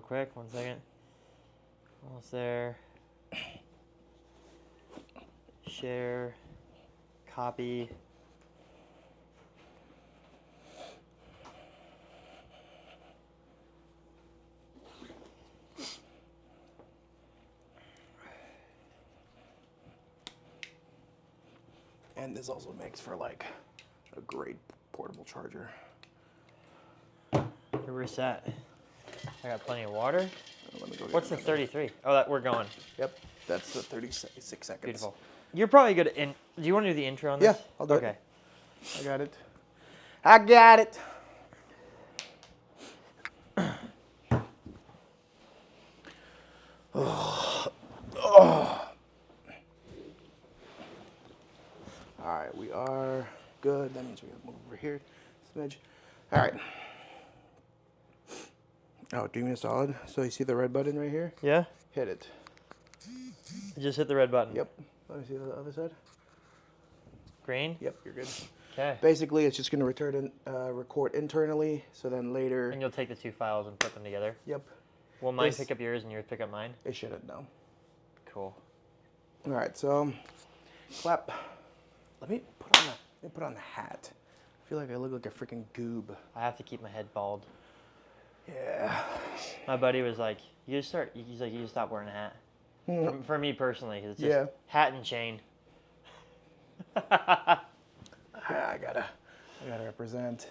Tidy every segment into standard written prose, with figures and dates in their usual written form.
real quick. 1 second. Almost there. Share. Copy. And this also makes for like a great portable charger. Here we're set. I got plenty of water. Let me go get What's the another. 33? Oh, we're going. Yep, that's the 36 seconds. Beautiful. You're probably good at. Do you want to do the intro on this? Yeah, I'll do okay. it. I got it. I got it. All right, we are good. That means we gotta move over here, smidge. All right. Oh, doing it solid. So you see the red button right here? Yeah. Hit it. Just hit the red button. Yep. Let me see the other side. Green. Yep, you're good. Okay. Basically, it's just gonna record internally. So then later. And you'll take the two files and put them together. Yep. Will mine pick up yours and yours pick up mine? It shouldn't, no. Cool. All right, so clap. Let me put on the hat. I feel like I look like a freaking goob. I have to keep my head bald. Yeah. My buddy was like, he's like, you just stop wearing a hat. For me personally, 'cause it's just hat and chain. I gotta represent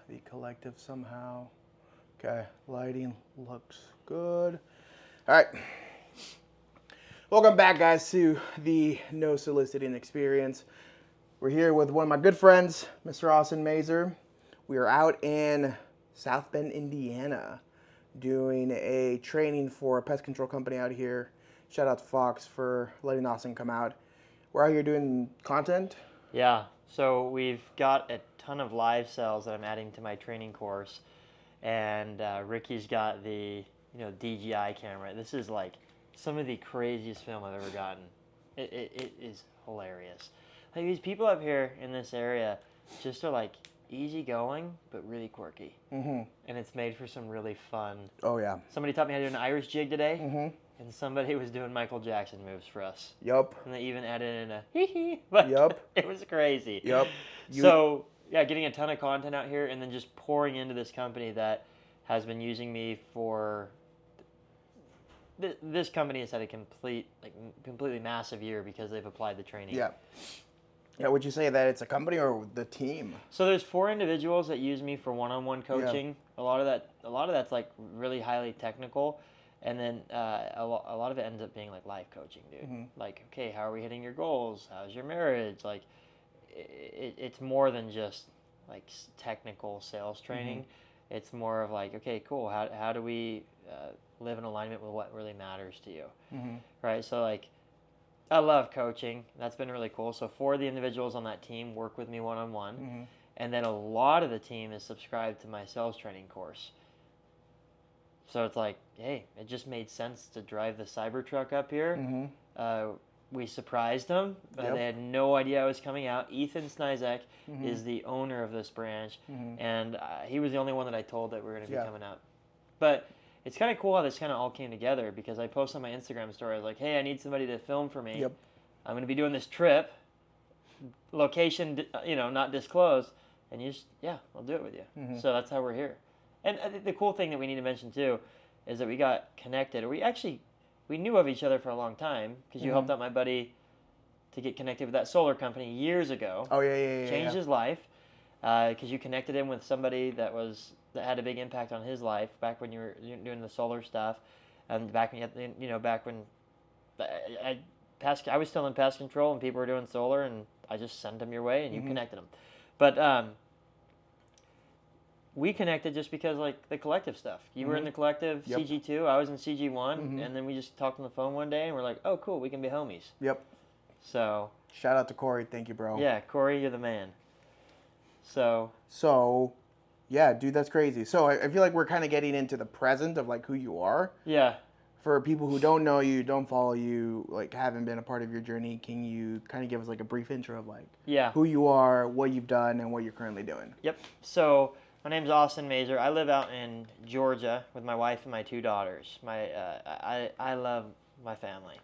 the collective somehow. Okay, lighting looks good. All right. Welcome back, guys, to the No Soliciting Experience. We're here with one of my good friends, Mr. Austin Mazer. We are out in South Bend, Indiana, doing a training for a pest control company out here. Shout out to Fox for letting Austin come out. We're out here doing content. Yeah. So we've got a ton of live cells that I'm adding to my training course, and Ricky's got the DJI camera. This is like some of the craziest film I've ever gotten. It is hilarious. Like these people up here in this area just are like easygoing but really quirky. Mm-hmm. And it's made for some really fun. Oh yeah. Somebody taught me how to do an Irish jig today. Mm-hmm. And somebody was doing Michael Jackson moves for us. Yup. And they even added in a hee-hee. But Yup. it was crazy. Yup. So, yeah, getting a ton of content out here and then just pouring into this company that has been using me for... This company has had a completely massive year because they've applied the training. Yeah. Yeah, would you say that it's a company or the team? So there's 4 individuals that use me for one-on-one coaching. Yeah. A lot of that's like really highly technical. And then a lot of it ends up being like life coaching, dude. Mm-hmm. Like, okay, how are we hitting your goals? How's your marriage? Like, it's more than just like technical sales training. Mm-hmm. It's more of like, okay, cool. How do we live in alignment with what really matters to you, mm-hmm. right? So like, I love coaching. That's been really cool. So 4 of the individuals on that team work with me one-on-one, mm-hmm. and then a lot of the team is subscribed to my sales training course. So it's like, hey, it just made sense to drive the Cybertruck up here. Mm-hmm. We surprised them. Yep. They had no idea I was coming out. Ethan Snizek mm-hmm. is the owner of this branch, mm-hmm. and he was the only one that I told that we were going to be coming out. But it's kind of cool how this kind of all came together because I posted on my Instagram story, I was like, hey, I need somebody to film for me. Yep. I'm going to be doing this trip, location, not disclosed, and you just, I'll do it with you. Mm-hmm. So that's how we're here. And I think the cool thing that we need to mention, too, is that we got connected. We knew of each other for a long time because you mm-hmm. helped out my buddy to get connected with that solar company years ago. Oh, yeah. Changed his life because you connected him with somebody that had a big impact on his life back when you were doing the solar stuff. And back when I was still in pest control and people were doing solar, and I just sent them your way and you mm-hmm. connected them. But we connected just because, like, the collective stuff. You mm-hmm. were in the collective, yep. CG2, I was in CG1, mm-hmm. and then we just talked on the phone one day, and we're like, oh, cool, we can be homies. Yep. So. Shout out to Corey. Thank you, bro. Yeah, Corey, you're the man. So, yeah, dude, that's crazy. So I feel like we're kind of getting into the present of, like, who you are. Yeah. For people who don't know you, don't follow you, like, haven't been a part of your journey, can you kind of give us, like, a brief intro of, like, who you are, what you've done, and what you're currently doing? Yep. So My name's Austin Mazer. I live out in Georgia with my wife and my 2 daughters. I love my family.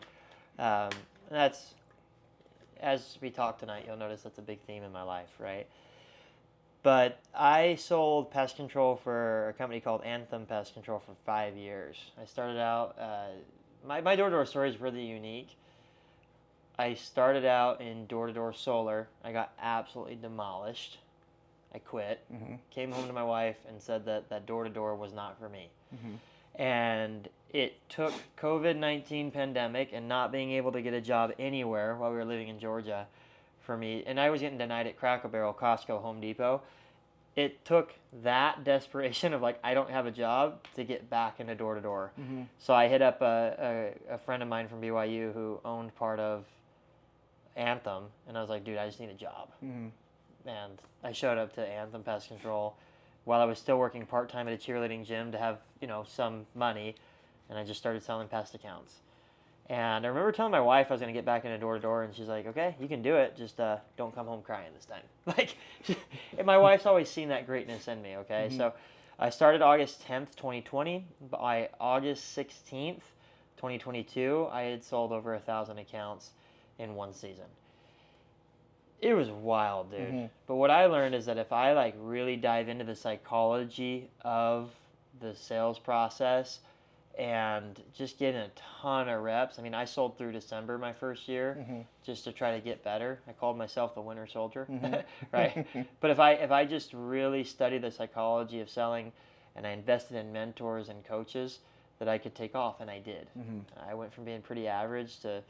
That's, as we talk tonight, you'll notice that's a big theme in my life, right? But I sold pest control for a company called Anthem Pest Control for 5 years. I started out, my door-to-door story is really unique. I started out in door-to-door solar. I got absolutely demolished. I quit, came home to my wife and said that door-to-door was not for me. And it took COVID-19 pandemic and not being able to get a job anywhere while we were living in Georgia for me. And I was getting denied at Cracker Barrel, Costco, Home Depot. It took that desperation of like, I don't have a job to get back into door-to-door. So I hit up a friend of mine from BYU who owned part of Anthem. And I was like, dude, I just need a job. And I showed up to Anthem Pest Control while I was still working part-time at a cheerleading gym to have, some money, and I just started selling pest accounts. And I remember telling my wife I was going to get back into door-to-door, and she's like, okay, you can do it, just don't come home crying this time. And my wife's always seen that greatness in me, okay? So I started August 10th, 2020. By August 16th, 2022, I had sold over 1,000 accounts in one season. It was wild, dude. But what I learned is that if I really dive into the psychology of the sales process and just getting a ton of reps. I mean, I sold through December my first year just to try to get better. I called myself the winter soldier, right? But if I just really studied the psychology of selling and I invested in mentors and coaches, that I could take off, and I did. I went from being pretty average to,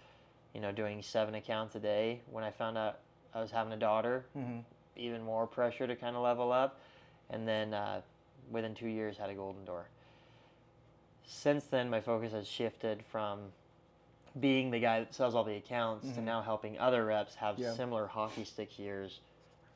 doing 7 accounts a day. When I found out I was having a daughter, even more pressure to kind of level up, and then within 2 years had a golden door. Since then, my focus has shifted from being the guy that sells all the accounts to now helping other reps have similar hockey stick years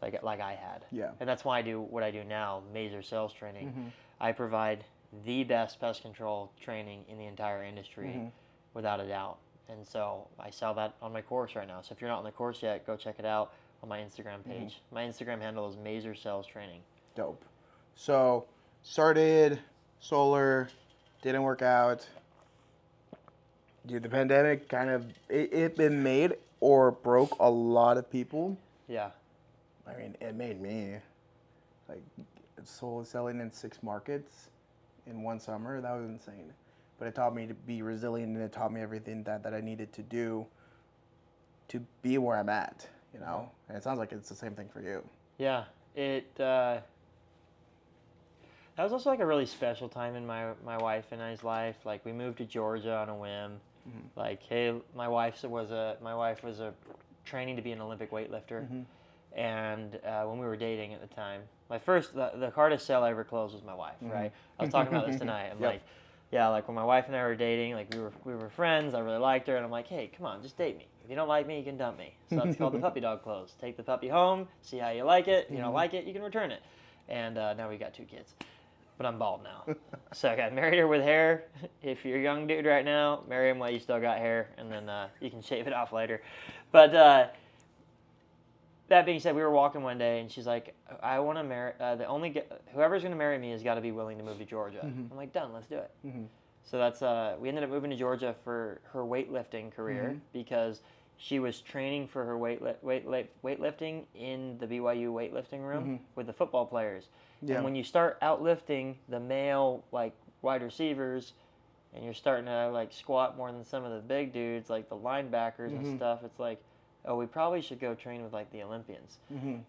like I had. And that's why I do what I do now, Mazer Sales Training. I provide the best pest control training in the entire industry, without a doubt. And so I sell that on my course right now. So if you're not on the course yet, go check it out on my Instagram page. My Instagram handle is Mazer Sales Training. Dope. So started solar, didn't work out. Dude, the pandemic kind of, it been made or broke a lot of people. Yeah. I mean, it made me selling in 6 markets in one summer. That was insane. But it taught me to be resilient, and it taught me everything that I needed to do to be where I'm at, And it sounds like it's the same thing for you. Yeah. That was also a really special time in my wife and I's life. We moved to Georgia on a whim. Hey, my wife was a training to be an Olympic weightlifter. And when we were dating at the time, the hardest sale I ever closed was my wife, right? I was talking about this tonight. I'm when my wife and I were dating, we were friends, I really liked her, and I'm like, hey, come on, just date me. If you don't like me, you can dump me. So that's called the puppy dog close. Take the puppy home, see how you like it. If you don't like it, you can return it. And now we got 2 kids. But I'm bald now. So I married her with hair. If you're a young dude right now, marry him while you still got hair, and then you can shave it off later. But that being said, we were walking one day, and she's like, I want to marry, whoever's going to marry me has got to be willing to move to Georgia. I'm like, done, let's do it. So that's, we ended up moving to Georgia for her weightlifting career because she was training for her weightlifting in the BYU weightlifting room with the football players. And when you start outlifting the male, wide receivers, and you're starting to, squat more than some of the big dudes, like the linebackers and stuff, it's like, oh, we probably should go train with the Olympians.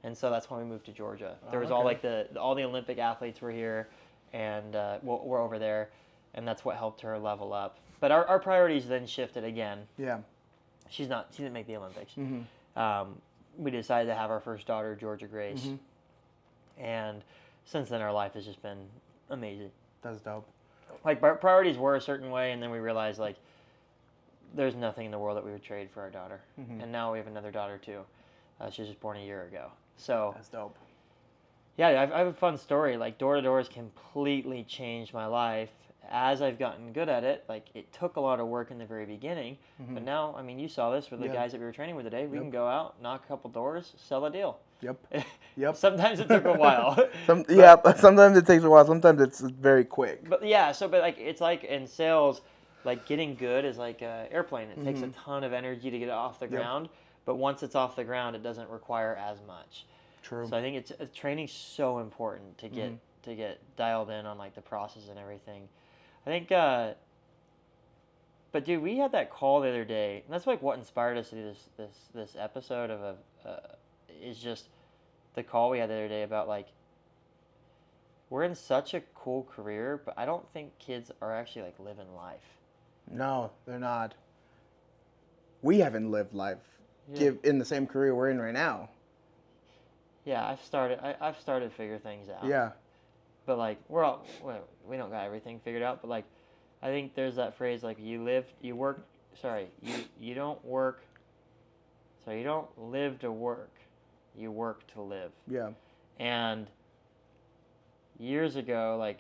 And so that's when we moved to Georgia. There was all the Olympic athletes were here, and we're over there, and that's what helped her level up. But our priorities then shifted again. Yeah. She didn't make the Olympics. We decided to have our first daughter, Georgia Grace. And since then, our life has just been amazing. That's dope. Our priorities were a certain way, and then we realized there's nothing in the world that we would trade for our daughter. And now we have another daughter too. She was just born a year ago. So that's dope. Yeah, I have a fun story. Door-to-door has completely changed my life. As I've gotten good at it, it took a lot of work in the very beginning. But now, you saw this with the guys that we were training with today. We can go out, knock a couple doors, sell a deal. Yep. Yep. Sometimes it took a while. Sometimes it takes a while. Sometimes it's very quick. But yeah, but like it's like in sales, like getting good is like an airplane. It takes a ton of energy to get it off the ground, but once it's off the ground, it doesn't require as much. True. So I think training's so important to get dialed in on like the process and everything. I think, but dude, we had that call the other day, and that's like what inspired us to do this episode of is just the call we had the other day about like we're in such a cool career, but I don't think kids are actually like living life. No, they're not. We haven't lived life in the same career we're in right now. Yeah, I've started to figure things out. Yeah. But like we don't got everything figured out, but like I think there's that phrase like you don't live to work. You work to live. Yeah. And years ago, like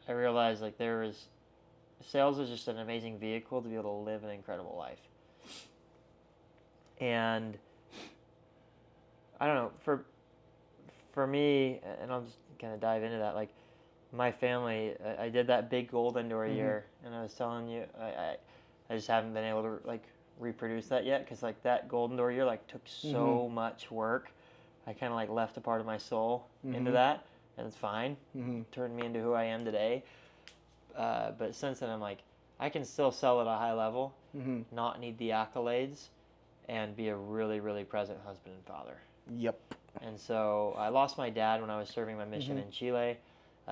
I realized like sales is just an amazing vehicle to be able to live an incredible life. And I don't know, for me, and I'll just kind of dive into that, like my family, I did that big golden door year, and I was telling you, I just haven't been able to like reproduce that yet, because like that golden door year like took so much work. I kind of like left a part of my soul into that, and it's fine. Turned me into who I am today. But since then, I'm like, I can still sell at a high level, not need the accolades, and be a really, really present husband and father. Yep. And so I lost my dad when I was serving my mission in Chile.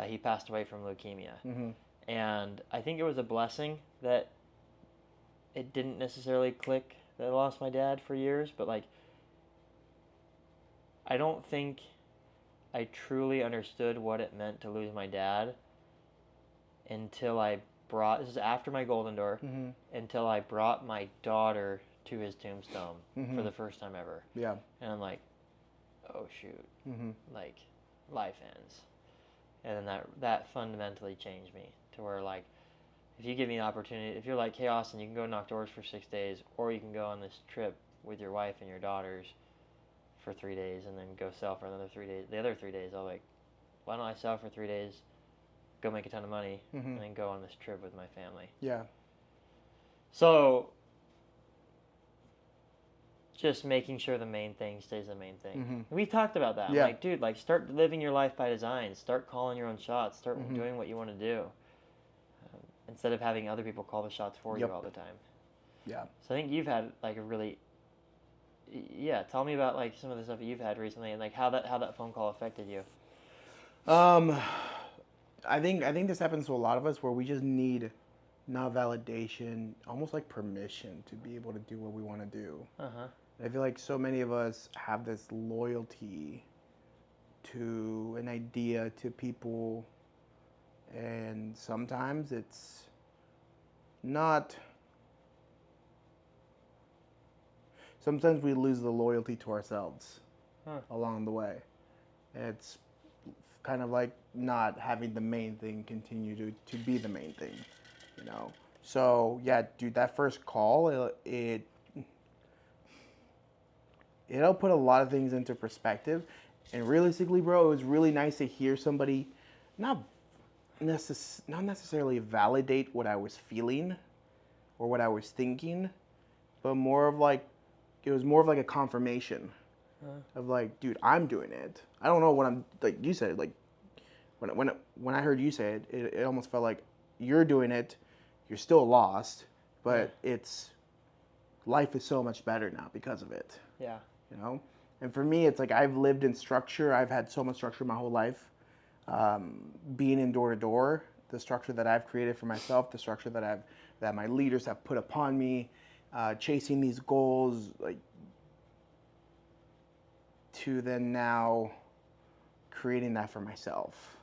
He passed away from leukemia. And I think it was a blessing that it didn't necessarily click that I lost my dad for years, but like I don't think I truly understood what it meant to lose my dad until this is after my golden door, until I brought my daughter to his tombstone for the first time ever. Yeah. And I'm like, oh shoot, like life ends. And then that fundamentally changed me to where like, if you give me an opportunity, if you're like, hey Austin, you can go knock doors for 6 days, or you can go on this trip with your wife and your daughters for 3 days and then go sell for another 3 days. The other 3 days, I'll like, why don't I sell for 3 days, go make a ton of money, and then go on this trip with my family. Yeah. So just making sure the main thing stays the main thing. We talked about that. Yeah. I'm like, dude, like start living your life by design. Start calling your own shots. Start doing what you want to do. Instead of having other people call the shots for you all the time. Yeah. So I think you've had like a really, tell me about like some of the stuff that you've had recently and like how that phone call affected you. I think this happens to a lot of us where we just need not validation, almost like permission to be able to do what we want to do. I feel like so many of us have this loyalty to an idea, to people, and sometimes it's not. Sometimes we lose the loyalty to ourselves along the way. It's kind of like not having the main thing continue to be the main thing, you know? So, yeah, dude, that first call, it helped put a lot of things into perspective. And realistically, bro, it was really nice to hear somebody not necessarily validate what I was feeling or what I was thinking, but more of like, it was more of like a confirmation of like, dude, I'm doing it. I don't know what I'm, like you said, like when I heard you say it, it almost felt like you're doing it, you're still lost, but life is so much better now because of it. Yeah. You know? And for me, it's like I've lived in structure. I've had so much structure my whole life. Being in door to door, the structure that I've created for myself, the structure that my leaders have put upon me, chasing these goals, like, to then now creating that for myself.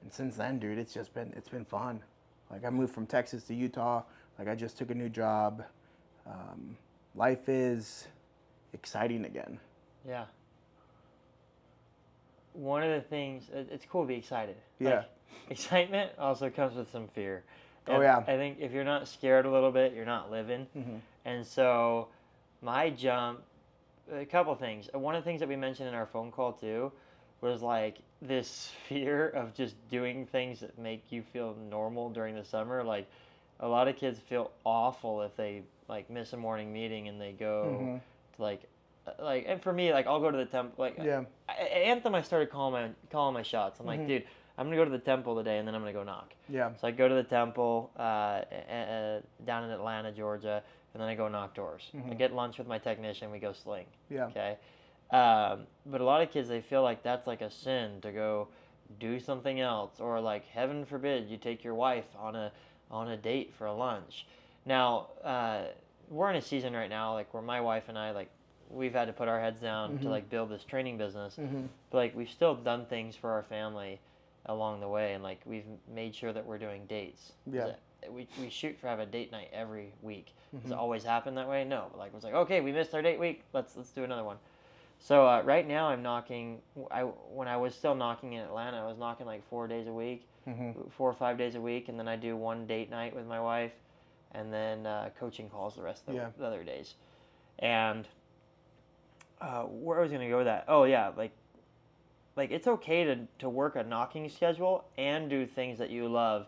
And since then, dude, it's been fun. Like I moved from Texas to Utah. Like I just took a new job. Life is exciting again. Yeah. One of the things, it's cool to be excited. Yeah. Like, excitement also comes with some fear. And oh yeah. I think if you're not scared a little bit, you're not living. And so my jump a couple things. One of the things that we mentioned in our phone call too was like this fear of just doing things that make you feel normal during the summer. Like a lot of kids feel awful if they like miss a morning meeting and they go to like and for me, like I'll go to the temple. Like Anthem, I started calling my shots. I'm like, dude, I'm gonna go to the temple today, and then I'm gonna go knock. Yeah. So I go to the temple down in Atlanta, Georgia, and then I go knock doors. I get lunch with my technician. We go sling. Yeah. Okay. But a lot of kids, they feel like that's like a sin to go do something else, or like heaven forbid you take your wife on a date for a lunch. Now we're in a season right now, like where my wife and I like. We've had to put our heads down to like build this training business, but like we've still done things for our family along the way, and like we've made sure that we're doing dates. Yeah. We shoot for have a date night every week. Does it always happen that way? No. But like it's like, okay, we missed our date week. Let's do another one. So right now I'm knocking. When I was still knocking in Atlanta, I was knocking like 4 days a week, 4 or 5 days a week, and then I do one date night with my wife, and then coaching calls the rest of the other days, and. Where I was gonna go with that? Oh yeah, like it's okay to work a knocking schedule and do things that you love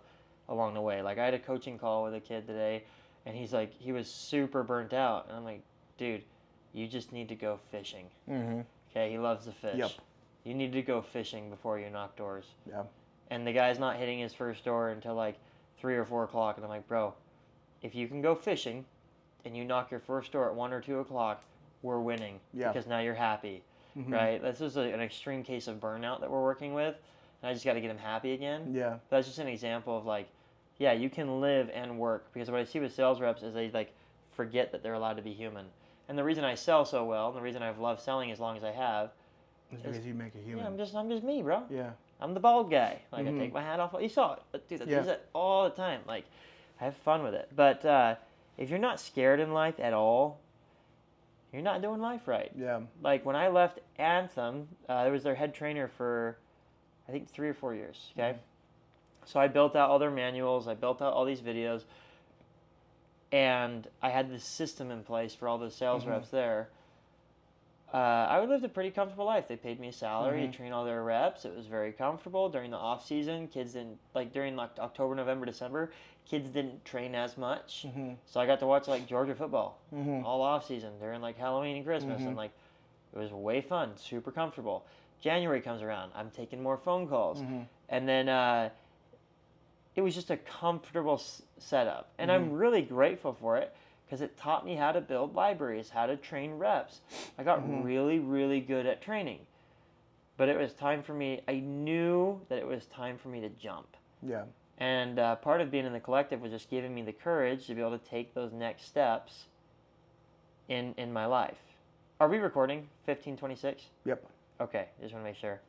along the way. Like I had a coaching call with a kid today, and he's like he was super burnt out, and I'm like, dude, you just need to go fishing. Okay, he loves to fish. Yep. You need to go fishing before you knock doors. Yeah. And the guy's not hitting his first door until like 3 or 4 o'clock, and I'm like, bro, if you can go fishing, and you knock your first door at 1 or 2 o'clock. We're winning because now you're happy, right? This is an extreme case of burnout that we're working with, and I just got to get him happy again. Yeah. But that's just an example of like, yeah, you can live and work, because what I see with sales reps is they like forget that they're allowed to be human. And the reason I sell so well, and the reason I've loved selling as long as I have, is because you make a human. Yeah, I'm just me, bro. Yeah. I'm the bald guy. Like I take my hat off. You saw it, dude. I use it all the time. Like I have fun with it. But if you're not scared in life at all, you're not doing life right. Yeah. Like when I left Anthem, I was their head trainer for, I think 3 or 4 years. Okay. So I built out all their manuals. I built out all these videos, and I had this system in place for all the sales reps there. I lived a pretty comfortable life. They paid me a salary to train all their reps. It was very comfortable. During the off season, kids didn't like during like October, November, December. Kids didn't train as much, so I got to watch like Georgia football all off season during like Halloween and Christmas, and like it was way fun, super comfortable. January comes around, I'm taking more phone calls, and then it was just a comfortable setup, and I'm really grateful for it. Because it taught me how to build libraries, how to train reps. I got really, really good at training. But it was time for me, I knew that it was time for me to jump. Yeah. And part of being in the collective was just giving me the courage to be able to take those next steps in my life. Are we recording 1526? Yep. Okay, just want to make sure.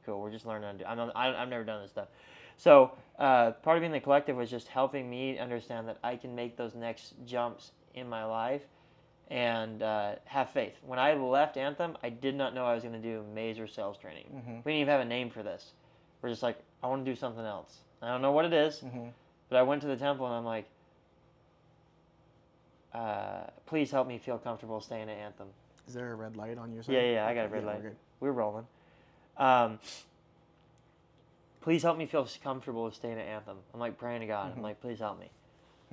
Cool, we're just learning how to do I've never done this stuff. So part of being in the collective was just helping me understand that I can make those next jumps in my life and have faith. When I left Anthem, I did not know I was going to do Mazer sales training. We didn't even have a name for this. We're just like, I want to do something else. I don't know what it is, but I went to the temple and I'm like, please help me feel comfortable staying at Anthem. Is there a red light on your side? Yeah, I got a red light. We're rolling. Please help me feel comfortable with staying at Anthem. I'm like praying to God. I'm like, please help me.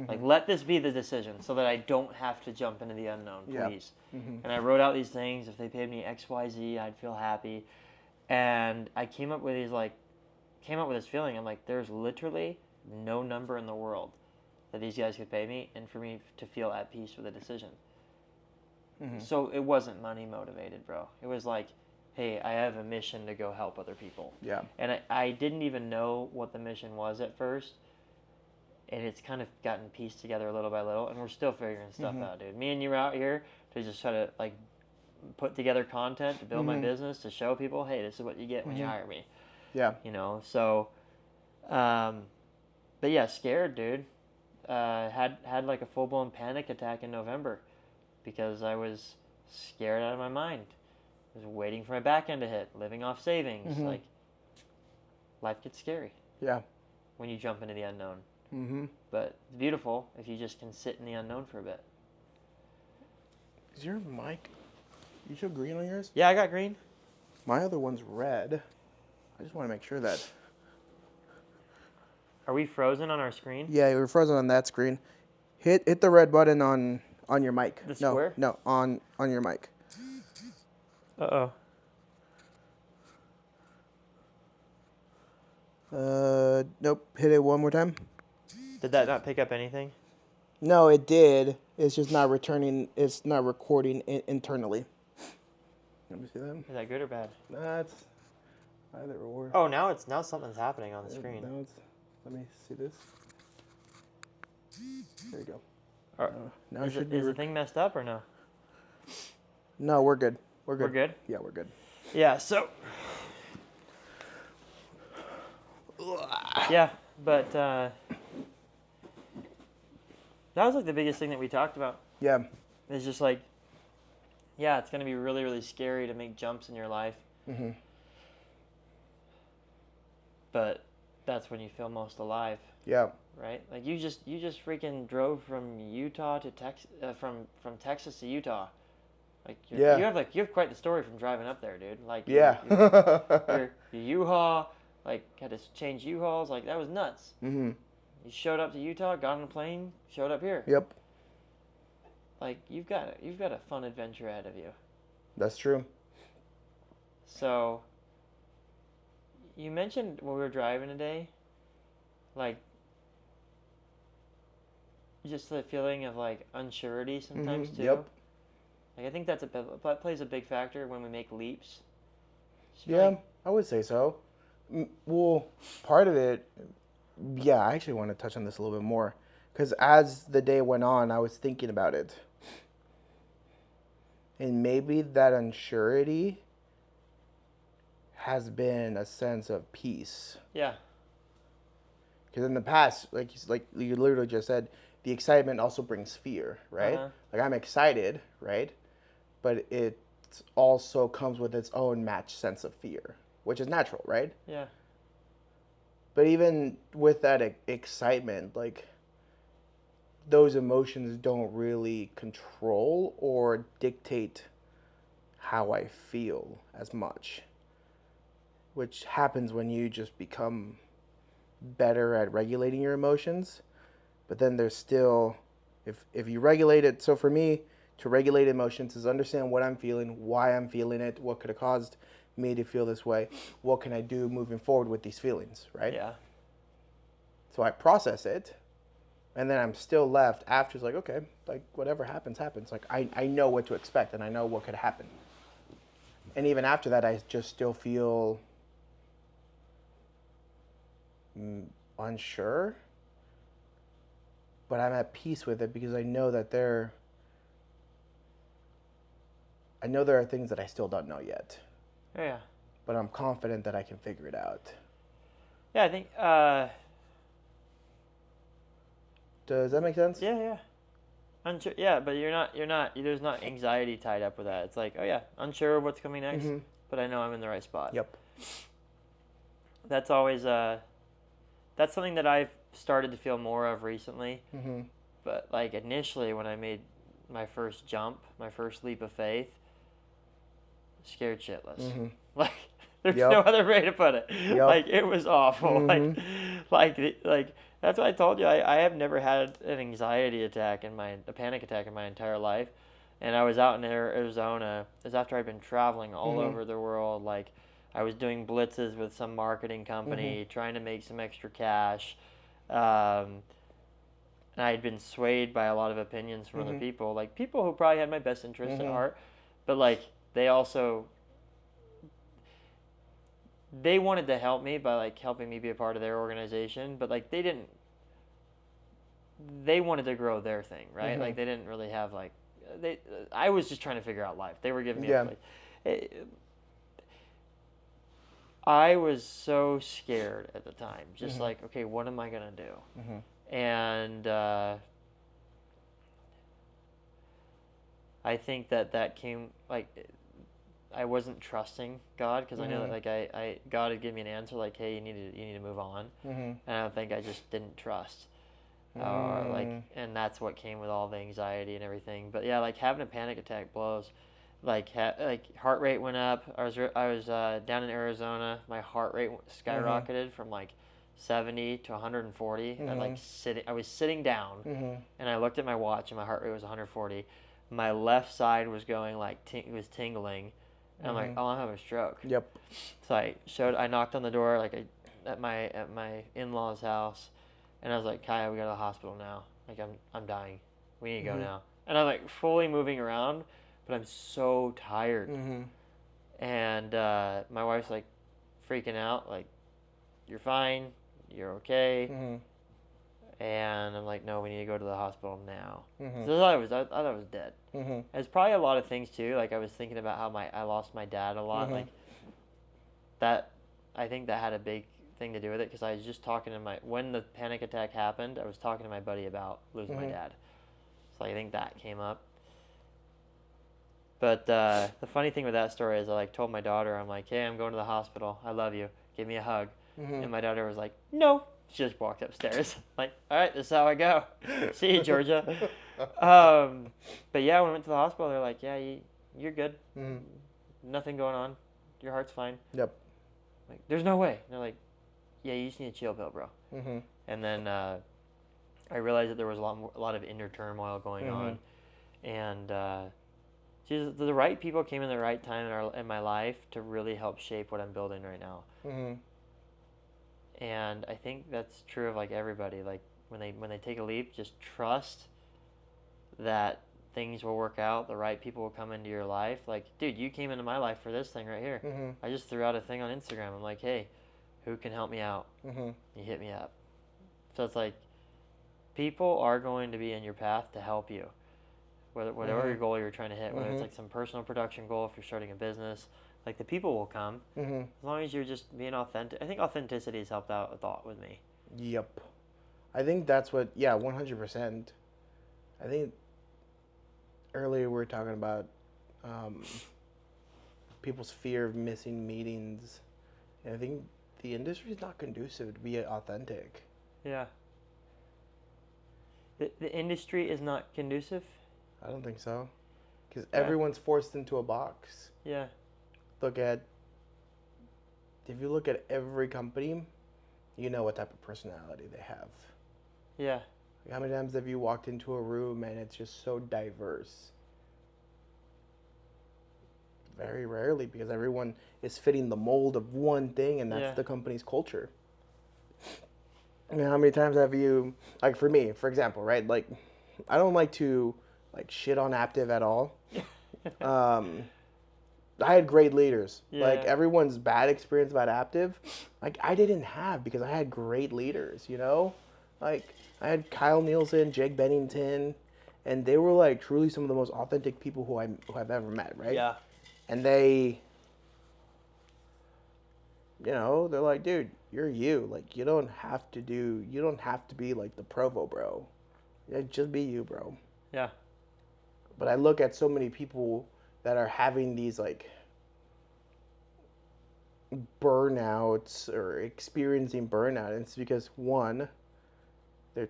Like, let this be the decision so that I don't have to jump into the unknown, please. And I wrote out these things. If they paid me X, Y, Z, I'd feel happy. And I came up with this feeling. I'm like, there's literally no number in the world that these guys could pay me and for me to feel at peace with the decision. So it wasn't money motivated, bro. It was like, hey, I have a mission to go help other people. Yeah. And I didn't even know what the mission was at first. And it's kind of gotten pieced together little by little. And we're still figuring stuff out, dude. Me and you are out here to just try to, like, put together content to build my business, to show people, hey, this is what you get when you hire me. Yeah. You know, so, but yeah, scared, dude. Had like a full-blown panic attack in November because I was scared out of my mind. I was waiting for my back end to hit, living off savings. Like, life gets scary. Yeah. When you jump into the unknown. But it's beautiful if you just can sit in the unknown for a bit. Is your mic You show green on yours? Yeah, I got green. My other one's red. I just want to make sure that. Are we frozen on our screen? Yeah, you're frozen on that screen. Hit the red button on your mic. The square? No, on your mic. Uh-oh. Nope. Hit it one more time. Did that not pick up anything? No, it did. It's just not returning. It's not recording internally. Let me see that. Is that good or bad? That's either or. Oh, now something's happening on the screen. Now it's. Let me see this. There you go. Now is the thing messed up or no? No, we're good. We're good. We're good? Yeah, we're good. Yeah, so. Yeah, but that was like the biggest thing that we talked about. Yeah. It's just like, yeah, it's going to be really, really scary to make jumps in your life. Mm-hmm. But that's when you feel most alive. Yeah. Right? Like you just freaking drove from Utah to from Texas to Utah. Like you have quite the story from driving up there, dude. Like yeah. your U-Haul, like had to change U-Hauls, like that was nuts. Mm-hmm. You showed up to Utah, got on a plane, showed up here. Yep. Like you've got a fun adventure ahead of you. That's true. So you mentioned when we were driving today, like just the feeling of like unsurety sometimes too. Yep. Like I think that plays a big factor when we make leaps. Yeah, I would say so. Well, part of it, yeah, I actually want to touch on this a little bit more. Because as the day went on, I was thinking about it. And maybe that unsurety has been a sense of peace. Yeah. Because in the past, like you literally just said, the excitement also brings fear, right? Uh-huh. Like I'm excited, right? But it also comes with its own matched sense of fear, which is natural, right? Yeah. But even with that excitement, like those emotions don't really control or dictate how I feel as much, which happens when you just become better at regulating your emotions. But then there's still, if you regulate it, so for me, to regulate emotions is understand what I'm feeling, why I'm feeling it, what could have caused me to feel this way, what can I do moving forward with these feelings, right? Yeah. So I process it, and then I'm still left after, it's like, okay, like whatever happens, happens. Like I know what to expect, and I know what could happen. And even after that, I just still feel unsure, but I'm at peace with it because I know that there are things that I still don't know yet. Yeah. But I'm confident that I can figure it out. Yeah, I think. Does that make sense? Yeah. Unsure. Yeah, but you're not. There's not anxiety tied up with that. It's like, oh yeah, unsure of what's coming next, but I know I'm in the right spot. Yep. That's always that's something that I've started to feel more of recently. Mm-hmm. But like initially, when I made my first jump, my first leap of faith, scared shitless. Mm-hmm. Like there's no other way to put it. Yep. Like it was awful. Mm-hmm. Like that's what I told you. I have never had an anxiety attack a panic attack in my entire life. And I was out in Arizona. It was after I'd been traveling all over the world. Like I was doing blitzes with some marketing company, trying to make some extra cash. And I had been swayed by a lot of opinions from other people, like people who probably had my best interests at heart, but like they wanted to help me by like helping me be a part of their organization, but like they wanted to grow their thing, right? Like they didn't really have like I was just trying to figure out life. They were giving me I was so scared at the time, just like, okay, what am I gonna do? And I think that came like I wasn't trusting God because I know that like I God had given me an answer like, hey, you need to move on, and I don't think I just didn't trust, and that's what came with all the anxiety and everything. But yeah, like having a panic attack blows, like heart rate went up. I was down in Arizona. My heart rate skyrocketed from like 70 to 140. And like I was sitting down, and I looked at my watch, and my heart rate was 140. My left side was going like it was tingling, and I'm like, oh, I'm having a stroke. Yep. So I knocked on the door like at my in-laws' house, and I was like, Kaya, we go to the hospital now. Like I'm dying. We need to go now. And I'm like fully moving around, but I'm so tired. And my wife's like freaking out, like, you're fine, you're okay. And I'm like, no, we need to go to the hospital now. So I thought I was dead. There's probably a lot of things too. Like I was thinking about how I lost my dad a lot. Like that, I think that had a big thing to do with it, because I was just talking to when the panic attack happened, I was talking to my buddy about losing my dad. So I think that came up. But the funny thing with that story is I like told my daughter, I'm like, hey, I'm going to the hospital. I love you. Give me a hug. And my daughter was like, no. She just walked upstairs. Like, all right, this is how I go. See you, Georgia. But yeah, when I went to the hospital, they're like, yeah, you're good. Nothing going on. Your heart's fine. Yep. Like, there's no way. And they're like, yeah, you just need a chill pill, bro. And then I realized that there was a lot of inner turmoil going on. And the right people came in the right time in my life to really help shape what I'm building right now. And I think that's true of like everybody. Like when they take a leap, just trust that things will work out. The right people will come into your life. Like, dude, you came into my life for this thing right here. I just threw out a thing on Instagram. I'm like, hey, who can help me out? You hit me up. So it's like, people are going to be in your path to help you. Whatever your goal you're trying to hit, whether it's like some personal production goal, if you're starting a business, like the people will come as long as you're just being authentic. I think authenticity has helped out a lot with me. Yep. I think that's what, 100%. I think earlier we were talking about people's fear of missing meetings. And I think the industry is not conducive to be authentic. Yeah. The industry is not conducive? I don't think so. Because everyone's forced into a box. Yeah. If you look at every company, you know what type of personality they have. Yeah. Like how many times have you walked into a room and it's just so diverse? Very rarely, because everyone is fitting the mold of one thing, and that's the company's culture. I mean, how many times have you, like for me, for example, right? Like, I don't like to like shit on Aptiv at all. I had great leaders. Like everyone's bad experience about Aptiv, like I didn't have, because I had great leaders, you know? Like I had Kyle Nielsen, Jake Bennington, and they were like truly some of the most authentic people who I've ever met, right? Yeah. And they, you know, they're like, dude, you're you. Like you don't have to be like the Provo bro. Yeah, just be you, bro. Yeah. But I look at so many people that are having these like burnouts or experiencing burnout, and it's because one, they're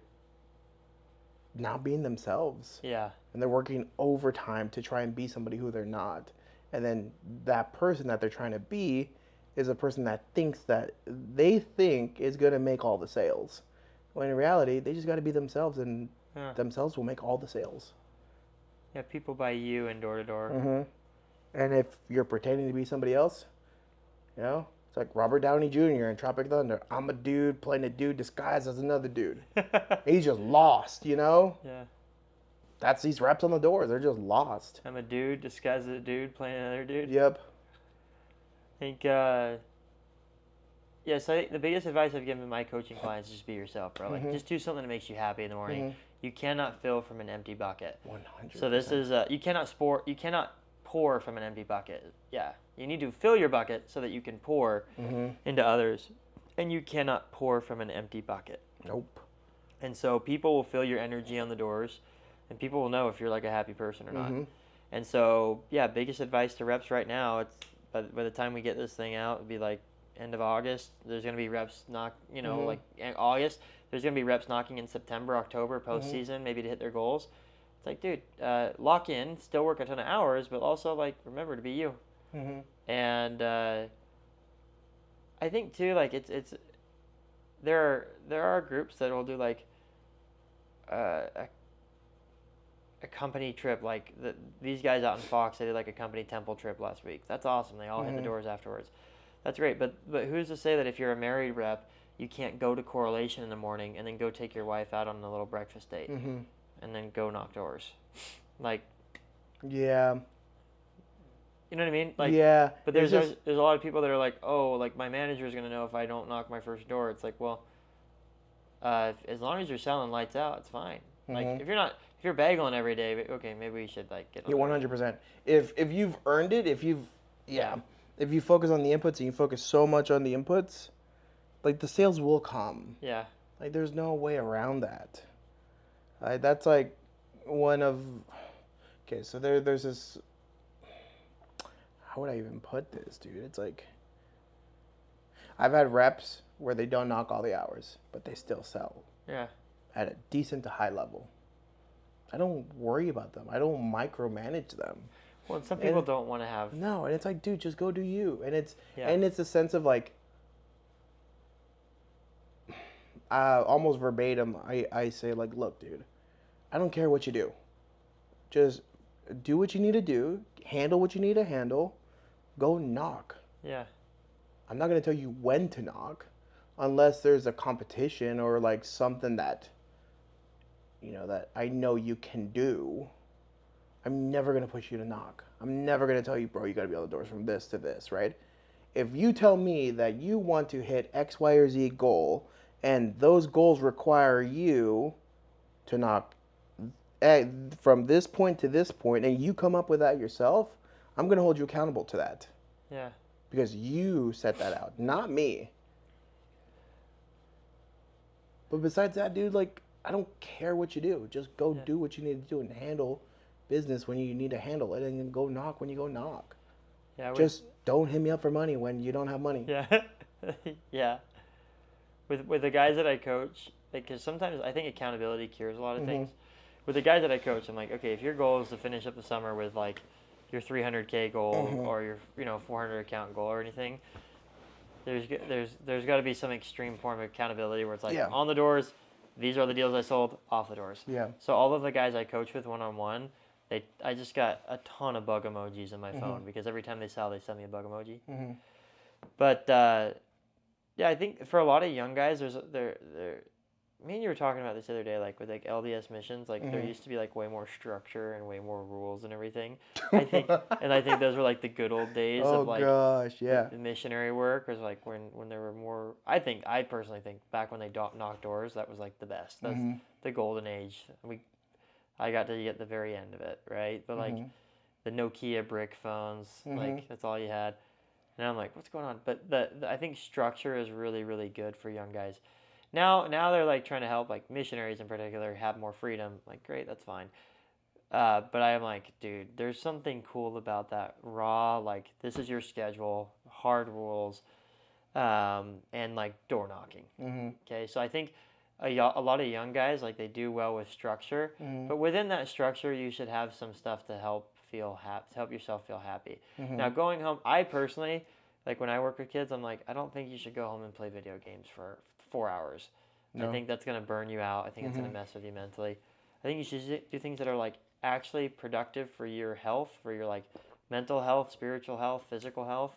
not being themselves. Yeah. And they're working overtime to try and be somebody who they're not. And then that person that they're trying to be is a person that they think is going to make all the sales. When in reality, they just got to be themselves, and themselves will make all the sales. Yeah, people buy you and door to door. And if you're pretending to be somebody else, you know, it's like Robert Downey Jr. in Tropic Thunder. I'm a dude playing a dude disguised as another dude. He's just lost, you know? Yeah. That's these reps on the doors. They're just lost. I'm a dude disguised as a dude playing another dude. Yep. I think, so I think the biggest advice I've given my coaching clients is just be yourself, bro. Like, just do something that makes you happy in the morning. You cannot fill from an empty bucket. 100%. So this is, you cannot pour from an empty bucket. Yeah. You need to fill your bucket so that you can pour into others. And you cannot pour from an empty bucket. Nope. And so people will feel your energy on the doors, and people will know if you're like a happy person or not. And so, biggest advice to reps right now, it's by the time we get this thing out, it'd be like end of August. There's going to be reps like in August. There's going to be reps knocking in September, October, postseason, maybe to hit their goals. It's It's like, dude, lock in, still work a ton of hours, but also like remember to be you. Mm-hmm. And I think too, like it's there are groups that will do like a company trip, like these guys out in Fox, they did like a company temple trip last week. That's awesome. They all hit the doors afterwards. That's great. But who's to say that if you're a married rep, you can't go to Correlation in the morning and then go take your wife out on a little breakfast date and then go knock doors, like. Yeah. You know what I mean? Like, yeah. But there's a lot of people that are like, oh, like my manager is gonna know if I don't knock my first door. It's like, well, as long as you're selling lights out, it's fine. Like if you're bagling every day, okay, maybe we should like get. Yeah, 100%. If you've earned it, if you focus on the inputs and you focus so much on the inputs, like the sales will come. Yeah. Like there's no way around that. That's like one of. Okay, so there's this. How would I even put this, dude? It's like I've had reps where they don't knock all the hours, but they still sell. Yeah. At a decent to high level. I don't worry about them. I don't micromanage them. Well, some people don't want to have. No, and it's like, dude, just go do you. And it's a sense of like, almost verbatim. I say like, look, dude, I don't care what you do. Just do what you need to do. Handle what you need to handle. Go knock. Yeah. I'm not gonna tell you when to knock, unless there's a competition or like something that. That I know you can do. I'm never going to push you to knock. I'm never going to tell you, bro, you got to be on the doors from this to this, right? If you tell me that you want to hit X, Y, or Z goal, and those goals require you to knock from this point to this point, and you come up with that yourself, I'm going to hold you accountable to that. Yeah. Because you set that out, not me. But besides that, dude, like, I don't care what you do. Just go do what you need to do and handle business when you need to handle it, and then go knock when you go knock. Yeah. Just don't hit me up for money when you don't have money. Yeah. Yeah. With the guys that I coach, because sometimes I think accountability cures a lot of things. With the guys that I coach, I'm like, okay, if your goal is to finish up the summer with like your 300K goal or your 400 account goal or anything, there's got to be some extreme form of accountability where it's like on the doors. These are the deals I sold, off the doors. Yeah. So all of the guys I coach with one-on-one, I just got a ton of bug emojis in my phone because every time they sell, they send me a bug emoji. But I think for a lot of young guys, me and you were talking about this the other day, like with like LDS missions, like there used to be like way more structure and way more rules and everything. I think those were like the good old days of like the missionary work, was like when there were more. I personally think back when they knocked doors, that was like the best. That's the golden age. I got to get the very end of it, right? But like the Nokia brick phones, like that's all you had. And I'm like, what's going on? But I think structure is really, really good for young guys. Now they're like trying to help like missionaries in particular have more freedom. Like, great, that's fine. But I'm like, dude, there's something cool about that raw, like this is your schedule, hard rules, and like door knocking. Okay, so I think a lot of young guys, like they do well with structure, but within that structure, you should have some stuff to help yourself feel happy. Now going home, I personally, like when I work with kids, I'm like, I don't think you should go home and play video games for 4 hours. No. I think that's going to burn you out. I think it's going to mess with you mentally. I think you should do things that are like actually productive for your health, for your like mental health, spiritual health, physical health.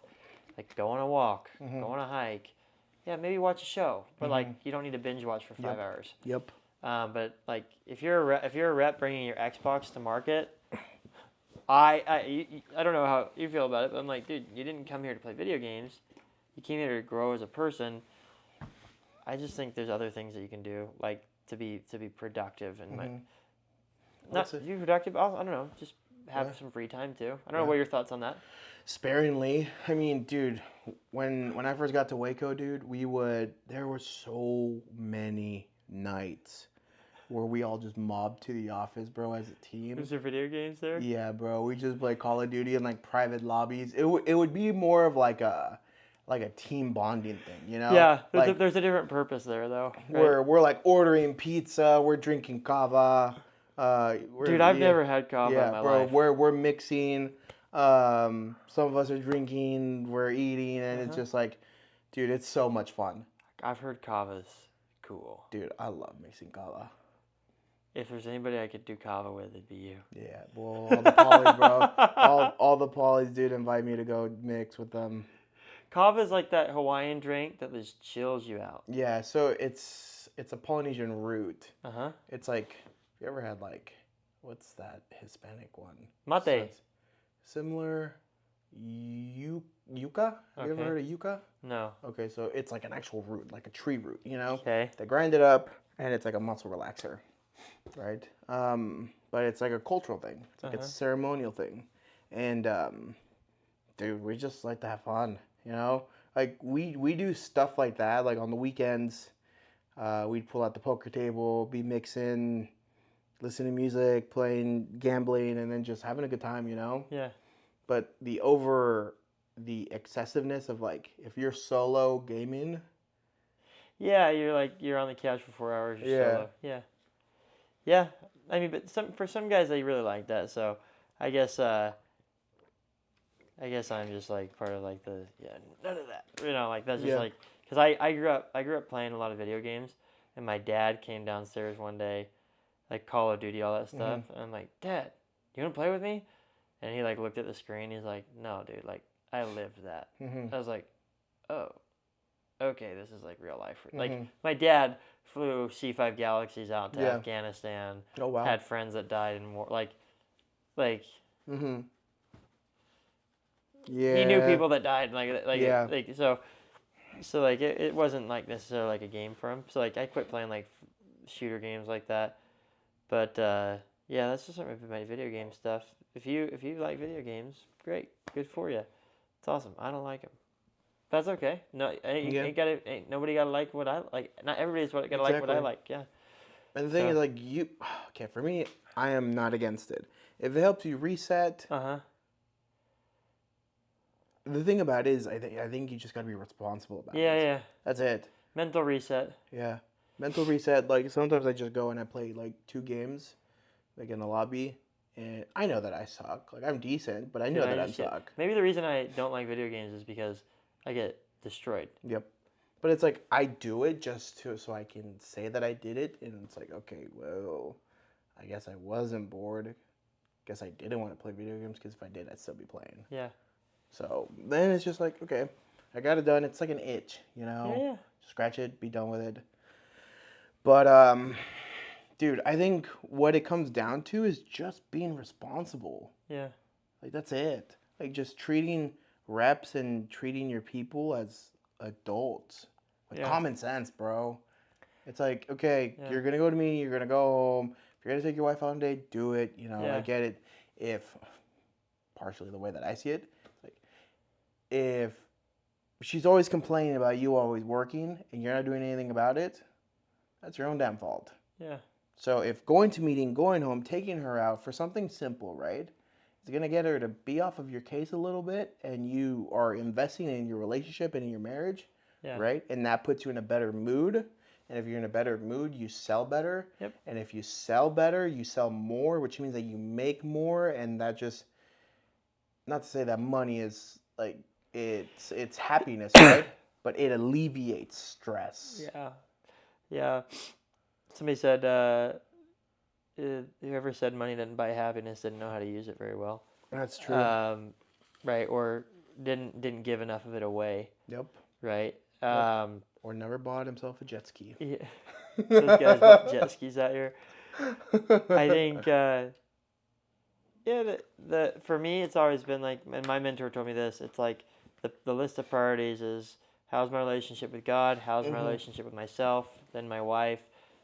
Like go on a walk, go on a hike. Yeah, maybe watch a show, but like you don't need to binge watch for 5 hours. Yep. But like if you're a rep bringing your Xbox to market, I don't know how you feel about it, but I'm like, dude, you didn't come here to play video games. You came here to grow as a person. I just think there's other things that you can do, like to be productive and not to be productive. I don't know, just have some free time too. I don't know what your thoughts on that. Sparingly. I mean, dude, when I first got to Waco, dude, there were so many nights where we all just mobbed to the office, bro, as a team. Was there video games there? Yeah, bro. We just play Call of Duty in like private lobbies. It would be more of like a team bonding thing, you know? Yeah, there's a different purpose there, though. Right? We're like ordering pizza, we're drinking kava, Dude, I've never had kava in my life. We're mixing. Some of us are drinking. We're eating, and it's just like, dude, it's so much fun. I've heard kava's cool. Dude, I love mixing kava. If there's anybody I could do kava with, it'd be you. Yeah, well, all the polys, bro. all the polys, dude, invite me to go mix with them. Kava is like that Hawaiian drink that just chills you out. Yeah, so it's a Polynesian root. It's like, you ever had like, what's that Hispanic one? Mate. So similar, yucca? Have you ever heard of yucca? No. Okay, so it's like an actual root, like a tree root, you know? Okay. They grind it up, and it's like a muscle relaxer, right? But it's like a cultural thing. It's like a ceremonial thing. And, dude, we just like to have fun, you know? Like, we do stuff like that, like on the weekends. We'd pull out the poker table, be mixing, listening to music, playing, gambling, and then just having a good time, you know? Yeah. But the excessiveness of, like, if you're solo gaming. Yeah, you're on the couch for 4 hours. Solo. Yeah. Yeah. I mean, but for some guys, they really like that. So I guess I'm just like part of like none of that. You know, like that's just like, because I grew up playing a lot of video games, and my dad came downstairs one day, like Call of Duty, all that stuff, and I'm like, Dad, you want to play with me? And he like looked at the screen. He's like, No, dude, like I lived that. I was like, Oh, okay, this is like real life. Like my dad flew C-5 Galaxies out to Afghanistan. Oh wow. Had friends that died in war. Like. Yeah. He knew people that died. So like it wasn't like necessarily like a game for him. So like I quit playing like shooter games like that. But yeah, that's just some of my video game stuff. If you like video games, great, good for you. It's awesome. I don't like them. That's okay. No, ain't nobody gotta like what I like. Not everybody's gotta like what I like. Yeah. And the thing is, like, okay, for me, I am not against it. If it helps you reset. The thing about it is, I think you just gotta be responsible about it. Yeah. That's it. Mental reset. Yeah. Mental reset. Like, sometimes I just go and I play, like, 2 games, like, in the lobby. And I know that I suck. Like, I'm decent, but I know that I suck. Maybe the reason I don't like video games is because I get destroyed. Yep. But it's like, I do it just so I can say that I did it. And it's like, okay, well, I guess I wasn't bored. Guess I didn't want to play video games, because if I did, I'd still be playing. Yeah. So then it's just like, okay, I got it done. It's like an itch, you know? Yeah. Scratch it, be done with it. But, dude, I think what it comes down to is just being responsible. Yeah. Like, that's it. Like, just treating reps and treating your people as adults. With common sense, bro. It's like, okay, you're going to go to meeting, you're going to go home. If you're going to take your wife out on a date, do it. You know, I get it. If, partially the way that I see it, like, if she's always complaining about you always working and you're not doing anything about it, that's your own damn fault. Yeah. So if going to meeting, going home, taking her out for something simple, right, is going to get her to be off of your case a little bit, and you are investing in your relationship and in your marriage, right? And that puts you in a better mood. And if you're in a better mood, you sell better. Yep. And if you sell better, you sell more, which means that you make more. And that just, not to say that money is like, it's happiness, right? But it alleviates stress. Yeah. Yeah. Somebody said, whoever said money doesn't buy happiness didn't know how to use it very well. That's true. Right. Or didn't give enough of it away. Yep. Right. Or never bought himself a jet ski. Yeah. Those guys bought jet skis out here. I think, for me, it's always been like, and my mentor told me this, it's like the list of priorities is, how's my relationship with God? How's my relationship with myself? Then my wife,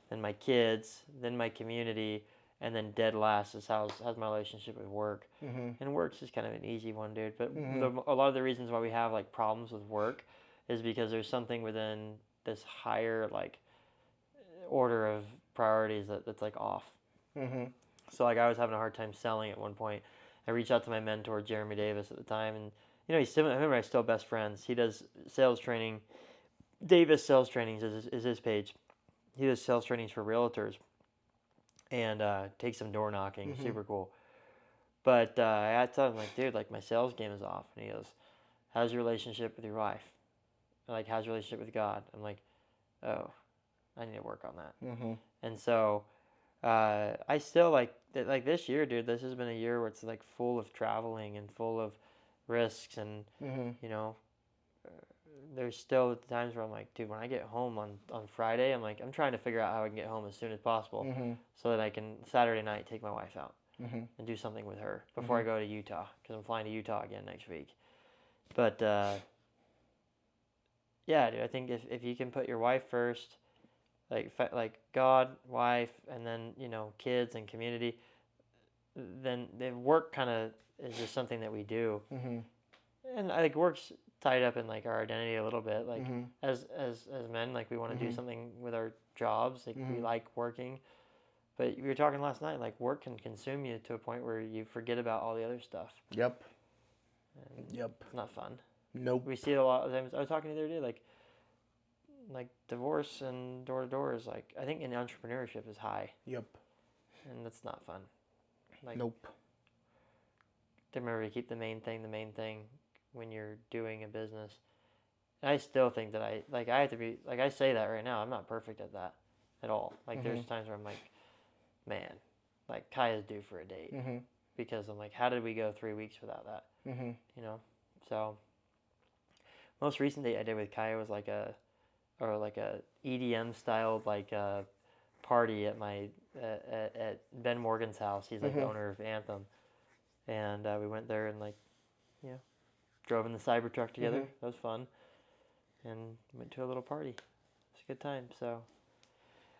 then my kids, then my community, and then dead last is how's my relationship with work. And work's just kind of an easy one, dude. But a lot of the reasons why we have like problems with work is because there's something within this higher like order of priorities that's like off. So like I was having a hard time selling at one point. I reached out to my mentor Jeremy Davis at the time, and you know I remember I'm still best friends. He does sales training. Davis Sales Trainings is his page. He does sales trainings for realtors. and take some door knocking. Super cool. But I had to tell him, like, dude, like, my sales game is off. And he goes, how's your relationship with your wife? Like, how's your relationship with God? I'm like, oh, I need to work on that. And so I still, like this year, dude, this has been a year where it's, like, full of traveling and full of risks. And, you know, there's still times where I'm like, dude, when I get home on Friday, I'm like, I'm trying to figure out how I can get home as soon as possible so that I can Saturday night take my wife out and do something with her before I go to Utah, because I'm flying to Utah again next week. But yeah, dude, I think if you can put your wife first, like God, wife, and then, you know, kids and community, then the work kind of is just something that we do. And I think work's tied up in, like, our identity a little bit, like as men, like, we want to do something with our jobs, like we like working. But we were talking last night, like, work can consume you to a point where you forget about all the other stuff. Yep. And Yep. it's not fun. Nope. We see it a lot of times. I was talking the other day, like divorce and door to door is, like, I think in entrepreneurship is high. Yep. And that's not fun. Like, nope. To remember to keep the main thing when you're doing a business. And I still think that I have to be, like, I say that right now, I'm not perfect at that at all. Like, there's times where I'm like, man, like, Kaya's due for a date. Because I'm like, how did we go 3 weeks without that? You know? So, most recent date I did with Kaya was like a EDM styled, like, party at at Ben Morgan's house. He's, like, the owner of Anthem. And we went there and, like, you know, drove in the Cybertruck together. That was fun. And went to a little party. It was a good time. So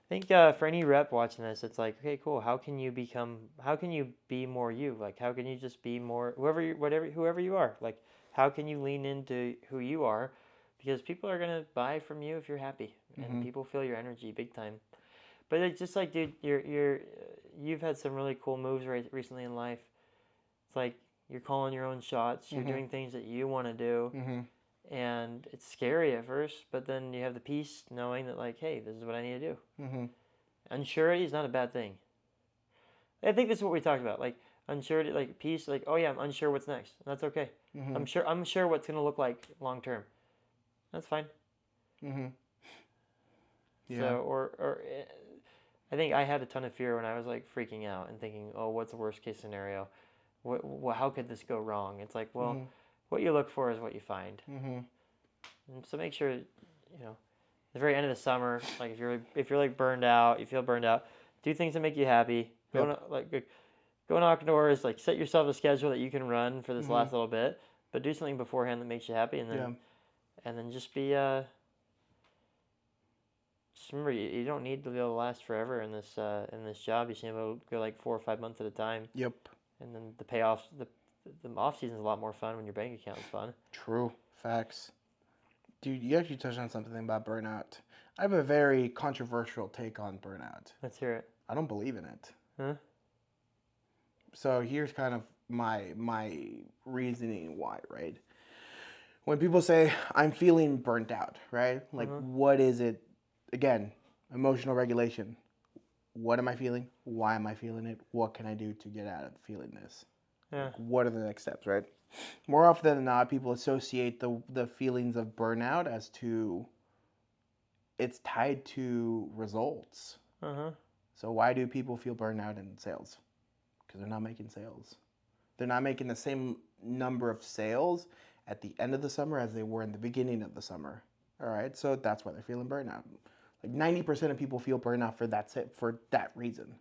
I think for any rep watching this, it's like, okay, cool. How can you be more you? Like, how can you just be more whoever you are? Like, how can you lean into who you are? Because people are gonna buy from you if you're happy, and people feel your energy big time. But it's just like, dude, you've had some really cool moves recently in life. It's like you're calling your own shots. You're doing things that you want to do. And it's scary at first, but then you have the peace knowing that, like, hey, this is what I need to do. Unsurety is not a bad thing. I think this is what we talked about. Like, unsurety, like, peace, like, oh yeah, I'm unsure what's next. That's okay. I'm sure what's going to look like long term. That's fine. Yeah. So, or I think I had a ton of fear when I was, like, freaking out and thinking, oh, what's the worst case scenario? How could this go wrong? It's like, well, what you look for is what you find. And so make sure, you know, at the very end of the summer, like, if you're like burned out, you feel burned out, do things that make you happy. Go knock doors, like, set yourself a schedule that you can run for this last little bit, but do something beforehand that makes you happy, and then just be just remember, you don't need to be able to last forever in this job. You should be able to go, like, 4 or 5 months at a time. Yep. And then the payoffs, the off season is a lot more fun when your bank account is fun. True. Facts. Dude, you actually touched on something about burnout. I have a very controversial take on burnout. Let's hear it. I don't believe in it. Huh? So here's kind of my reasoning why, right? When people say, I'm feeling burnt out, right? Like, what is it? Again, emotional regulation. What am I feeling? Why am I feeling it? What can I do to get out of feeling this? Yeah. Like, what are the next steps, right? More often than not, people associate the feelings of burnout as to, it's tied to results. So why do people feel burnout in sales? Because they're not making sales. They're not making the same number of sales at the end of the summer as they were in the beginning of the summer. All right, so that's why they're feeling burnout. Like 90% of people feel burnout for that reason.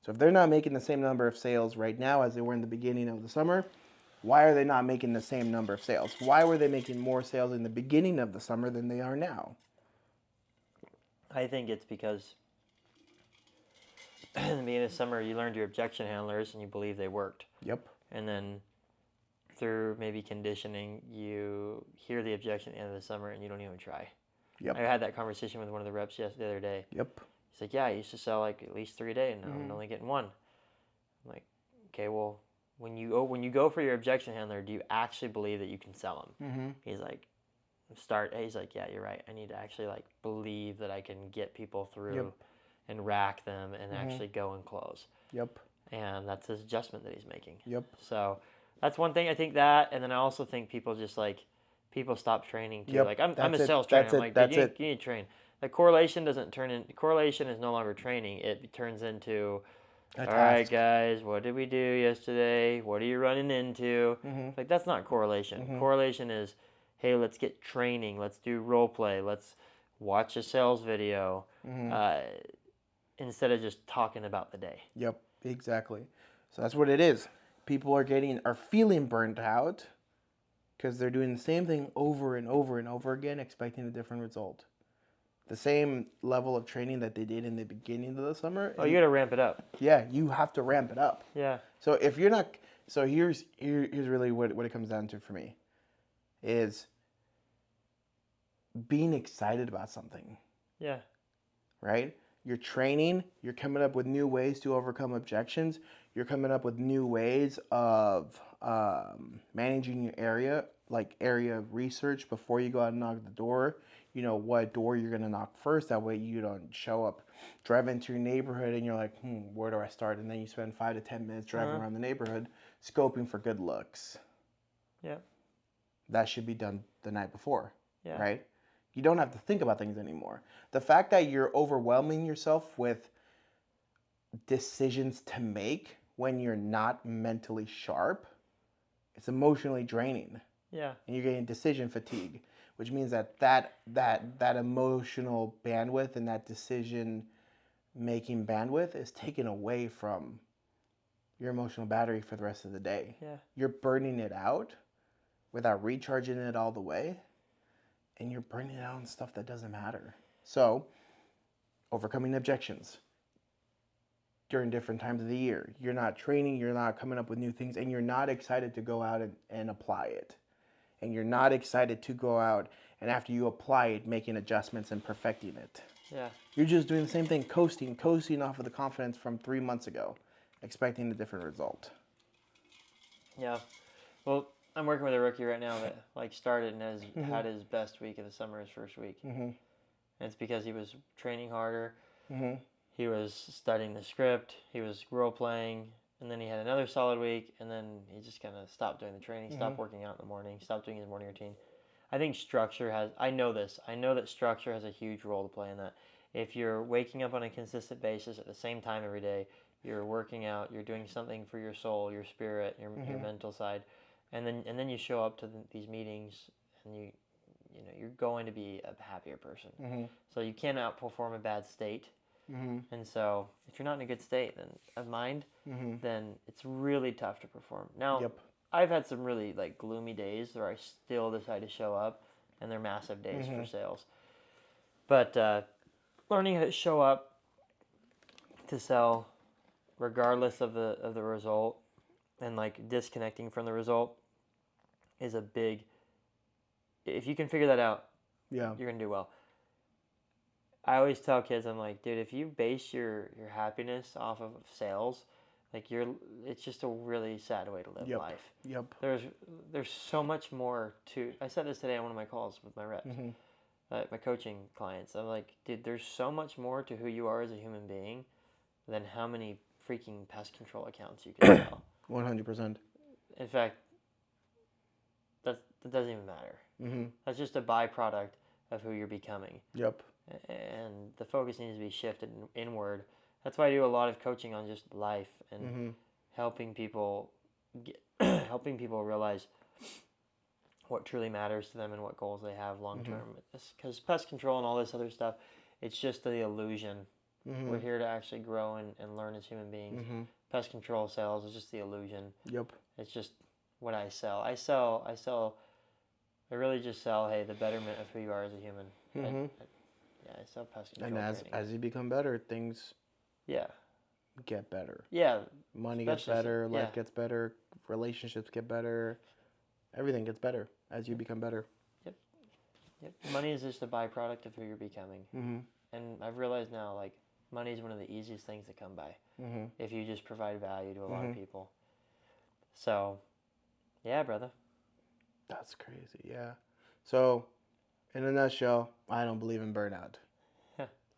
So if they're not making the same number of sales right now as they were in the beginning of the summer, why are they not making the same number of sales? Why were they making more sales in the beginning of the summer than they are now? I think it's because in the beginning of summer, you learned your objection handlers and you believe they worked. Yep. And then through maybe conditioning, you hear the objection at the end of the summer and you don't even try. Yep. I had that conversation with one of the reps the other day. Yep. He's like, yeah, I used to sell, like, at least 3 a day, and now I'm only getting 1. I'm like, okay, well, when you go for your objection handler, do you actually believe that you can sell them? He's like, he's like, yeah, you're right. I need to actually, like, believe that I can get people through and rack them and actually go and close. Yep. And that's his adjustment that he's making. Yep. So that's one thing. I think that, and then I also think people just like, people stop training too. Yep. Like I'm a That's sales it. trainer. That's I'm it. like, That's dude, it. you need to train. Like correlation correlation is no longer training. It turns into, all right, guys, what did we do yesterday? What are you running into? Like that's not correlation. Correlation is, hey, let's get training. Let's do role play. Let's watch a sales video. Instead of just talking about the day. Yep, exactly. So that's what it is. People are feeling burnt out because they're doing the same thing over and over and over again, expecting a different result. The same level of training that they did in the beginning of the summer. Oh, you got to ramp it up. Yeah, you have to ramp it up. Yeah. So if you're not, so here's really what it comes down to for me, is being excited about something. Yeah. Right? You're training, you're coming up with new ways to overcome objections, you're coming up with new ways of managing your area, like area research before you go out and knock the door. You know what door you're going to knock first. That way you don't show up, drive into your neighborhood and you're like, where do I start? And then you spend 5 to 10 minutes driving around the neighborhood, scoping for good looks. Yeah. That should be done the night before, yeah. right? You don't have to think about things anymore. The fact that you're overwhelming yourself with decisions to make when you're not mentally sharp, it's emotionally draining. Yeah. And you're getting decision fatigue, which means that emotional bandwidth and that decision making bandwidth is taken away from your emotional battery for the rest of the day. Yeah. You're burning it out without recharging it all the way. And you're burning it out on stuff that doesn't matter. So, overcoming objections during different times of the year. You're not training, you're not coming up with new things, and you're not excited to go out and apply it. And you're not excited to go out and after you apply it, making adjustments and perfecting it. Yeah. You're just doing the same thing, coasting off of the confidence from 3 months ago, expecting a different result. Yeah. Well, I'm working with a rookie right now that like started and has had his best week of the summer, his first week. And it's because he was training harder. He was studying the script. He was role playing, and then he had another solid week. And then he just kind of stopped doing the training, stopped working out in the morning, stopped doing his morning routine. I think structure has. I know this. I know that structure has a huge role to play in that. If you're waking up on a consistent basis at the same time every day, you're working out, you're doing something for your soul, your spirit, your mental side. And then you show up to these meetings, and you're going to be a happier person. So you can't outperform a bad state. And so if you're not in a good state of mind, then it's really tough to perform. Now, I've had some really like gloomy days where I still decide to show up, and they're massive days for sales. But learning how to show up to sell, regardless of the result, and like disconnecting from the result is a big, if you can figure that out, you're gonna do well. I always tell kids, I'm like, dude, if you base your happiness off of sales, like it's just a really sad way to live life. There's so much more to, I said this today on one of my calls with my reps, my coaching clients. I'm like, dude, there's so much more to who you are as a human being than how many freaking pest control accounts you can sell. 100%. In fact, that doesn't even matter. That's just a byproduct of who you're becoming. And the focus needs to be shifted inward. That's why I do a lot of coaching on just life and helping people realize what truly matters to them and what goals they have long term. Because pest control and all this other stuff, it's just the illusion. We're here to actually grow and learn as human beings. Pest control sales is just the illusion. It's just what I sell. I really just sell, hey, the betterment of who you are as a human. I sell pest control. And as you become better, things get better. Money gets better, life gets better, relationships get better, everything gets better as you become better. Money is just a byproduct of who you're becoming. And I've realized now, like, money is one of the easiest things to come by if you just provide value to a lot of people. So, yeah, brother. That's crazy, yeah. So, in a nutshell, I don't believe in burnout.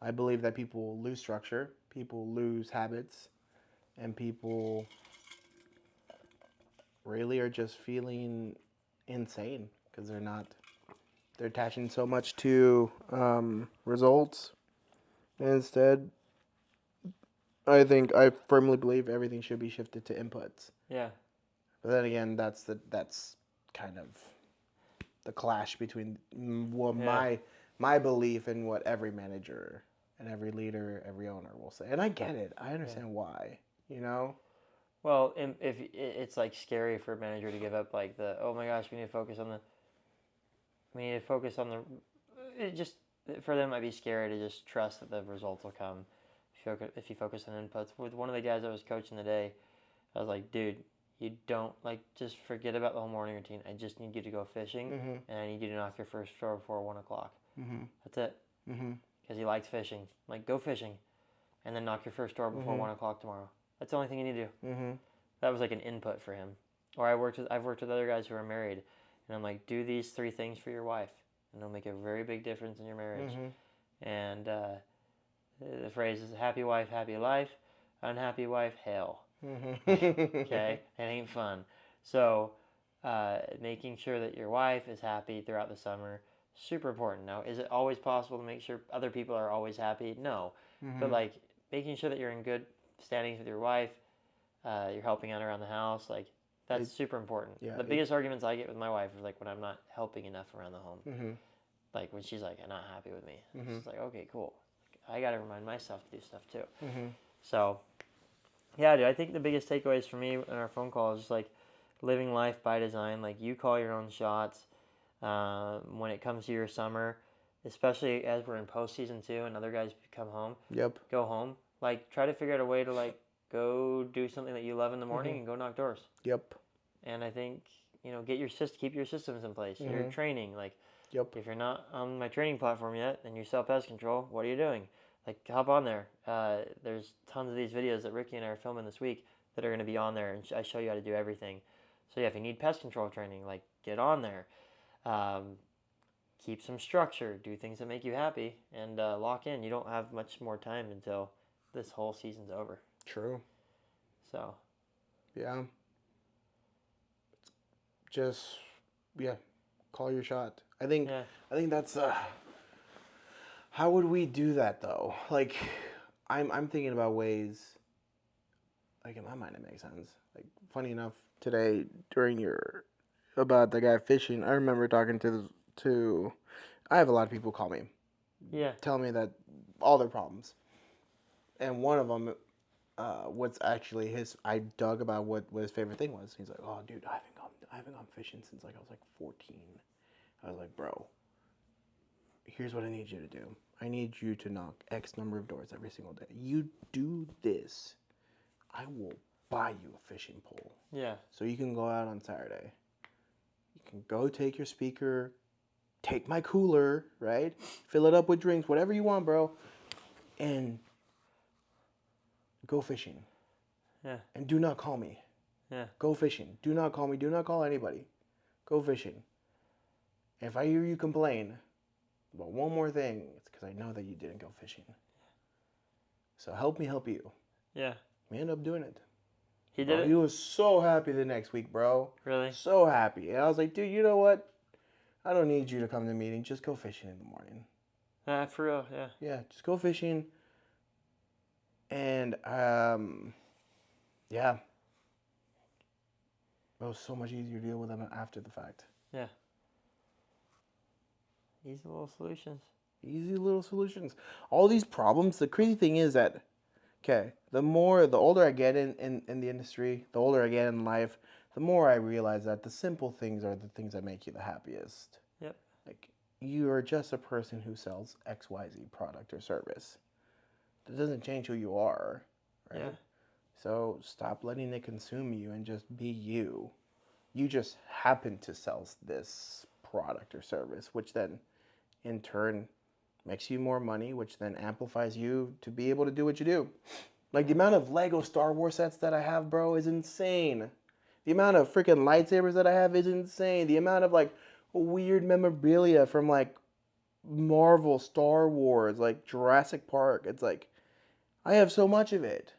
I believe that people lose structure, people lose habits, and people really are just feeling insane because they're attaching so much to results. And instead, I firmly believe everything should be shifted to inputs. Yeah. But then again, that's kind of the clash between my belief and what every manager and every leader, every owner will say. And I get it. I understand why, you know? Well, if it's like scary for a manager to give up like oh my gosh, we need to focus on it just, for them it might be scary to just trust that the results will come if you focus on inputs. With one of the guys I was coaching today, I was like, dude, you don't, like, just forget about the whole morning routine. I just need you to go fishing, and I need you to knock your first store before 1 o'clock. That's it. Because he likes fishing. I'm like, go fishing, and then knock your first store before 1 o'clock tomorrow. That's the only thing you need to do. That was like an input for him. Or I've worked with other guys who are married, and I'm like, do these 3 things for your wife, and it'll make a very big difference in your marriage. And the phrase is, happy wife, happy life. Unhappy wife, hell. Okay? It ain't fun. So making sure that your wife is happy throughout the summer, super important. Now, is it always possible to make sure other people are always happy? No. But like making sure that you're in good standings with your wife, you're helping out around the house, like that's super important. The biggest arguments I get with my wife is like when I'm not helping enough around the home. Like when she's like not happy with me. It's like, okay, cool. I got to remind myself to do stuff too. So, yeah, dude, I think the biggest takeaways for me in our phone call is just like living life by design. Like you call your own shots when it comes to your summer, especially as we're in postseason too and other guys come home. Go home. Like try to figure out a way to like go do something that you love in the morning and go knock doors. And I think, keep your systems in place. Your training, like if you're not on my training platform yet and you sell pest control, what are you doing? Like hop on there. There's tons of these videos that Ricky and I are filming this week that are going to be on there, and I show you how to do everything. So yeah, if you need pest control training, like get on there. Keep some structure. Do things that make you happy, and lock in. You don't have much more time until this whole season's over. True. So. Yeah. Just call your shot. I think that's how would we do that though? Like I'm thinking about ways, like in my mind it makes sense. Like funny enough, today during about the guy fishing, I remember talking to I have a lot of people call me. Tell me that all their problems. And one of them what's actually I dug about what his favorite thing was. He's like, "Oh, dude, I haven't gone fishing since like I was like 14." I was like, "Bro, here's what I need you to do. I need you to knock X number of doors every single day. You do this, I will buy you a fishing pole. So you can go out on Saturday. You can go take your speaker, take my cooler, right? Fill it up with drinks, whatever you want, bro, and go fishing. And do not call me. Go fishing. Do not call me. Do not call anybody. Go fishing. And if I hear you complain about one more thing, it's because I know that you didn't go fishing. So help me help you." We ended up doing it. He did it? He was so happy the next week, bro. Really? So happy. And I was like, "Dude, you know what? I don't need you to come to the meeting. Just go fishing in the morning." For real, Yeah, just go fishing. And, it was so much easier to deal with them after the fact. Easy little solutions. Easy little solutions. All these problems, the crazy thing is that, the older I get in the industry, the older I get in life, the more I realize that the simple things are the things that make you the happiest. Like, you are just a person who sells XYZ product or service. That doesn't change who you are, right? So stop letting it consume you and just be you. You just happen to sell this product or service, which then in turn makes you more money, which then amplifies you to be able to do what you do. Like the amount of Lego Star Wars sets that I have, bro, is insane. The amount of freaking lightsabers that I have is insane. The amount of like weird memorabilia from like Marvel, Star Wars, like Jurassic Park. It's like I have so much of it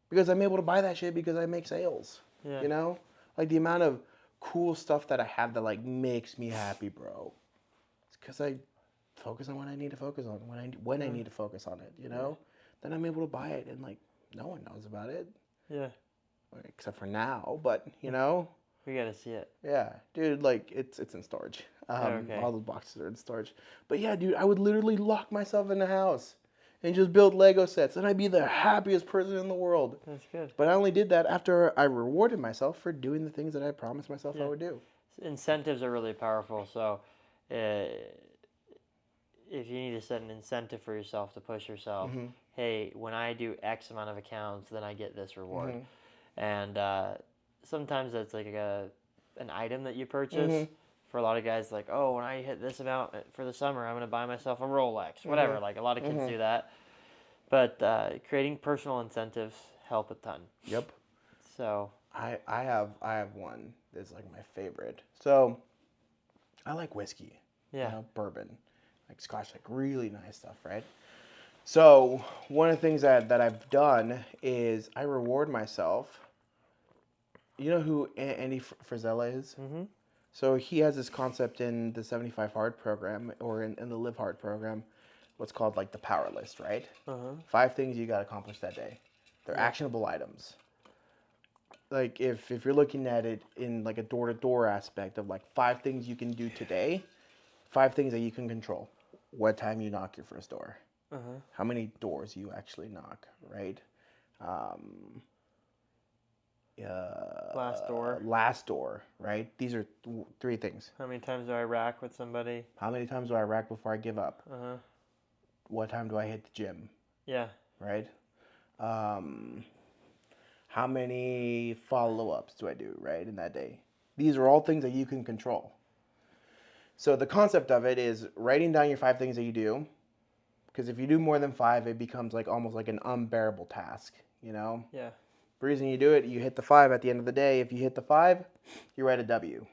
because I'm able to buy that shit because I make sales. Yeah. You know, like the amount of cool stuff that I have that like makes me happy, bro. It's because I focus on what I need to focus on when I need to focus on it. You know, then I'm able to buy it and like no one knows about it. Yeah. Except for now, but you know. We gotta see it. Yeah, dude, like it's in storage. Okay. All the boxes are in storage. But yeah, dude, I would literally lock myself in the house and just build Lego sets, and I'd be the happiest person in the world. That's good. But I only did that after I rewarded myself for doing the things that I promised myself I would do. Incentives are really powerful. So, if you need to set an incentive for yourself to push yourself, hey, when I do X amount of accounts, then I get this reward. And sometimes that's like an item that you purchase. For a lot of guys, like, oh, when I hit this amount for the summer, I'm going to buy myself a Rolex, whatever. Like, a lot of kids do that. But creating personal incentives help a ton. Yep. So I have one that's like my favorite. So I like whiskey. Yeah. You know, bourbon, like Scotch, like really nice stuff, right? So one of the things that I've done is I reward myself. You know who Andy Frisella is? Mm-hmm. So he has this concept in the 75 Hard program or in the Live Hard program, what's called like the power list, right? 5 things you got to accomplish that day. They're actionable items. Like if you're looking at it in like a door-to-door aspect of like 5 things you can do today, 5 things that you can control. What time you knock your first door. How many doors you actually knock, right? Last door, right? These are 3 things. How many times do I rack with somebody? How many times do I rack before I give up? What time do I hit the gym? Yeah. Right? How many follow-ups do I do, right, in that day? These are all things that you can control. So the concept of it is writing down your 5 things that you do, because if you do more than 5, it becomes like almost like an unbearable task, you know? Yeah. The reason you do it, you hit the 5 at the end of the day. If you hit the 5, you write a W.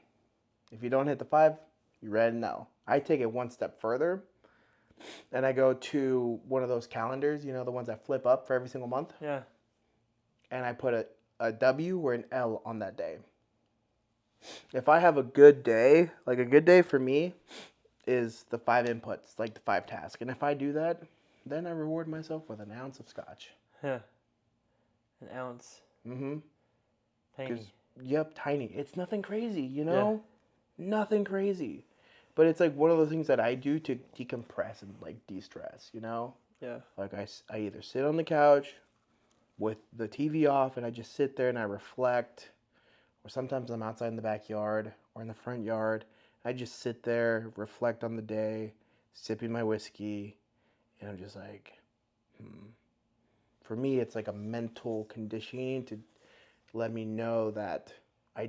If you don't hit the 5, you write an L. I take it one step further, and I go to one of those calendars, you know, the ones that flip up for every single month. Yeah. And I put a W or an L on that day. If I have a good day, like a good day for me is the 5 inputs, like the 5 tasks. And if I do that, then I reward myself with an ounce of scotch. Yeah. An ounce. Tiny. Yep, tiny. It's nothing crazy, you know? Yeah. Nothing crazy. But it's like one of those things that I do to decompress and like de-stress, you know? Yeah. Like I either sit on the couch with the TV off and I just sit there and I reflect. Or sometimes I'm outside in the backyard or in the front yard. I just sit there, reflect on the day, sipping my whiskey, and I'm just like, For me, it's like a mental conditioning to let me know that I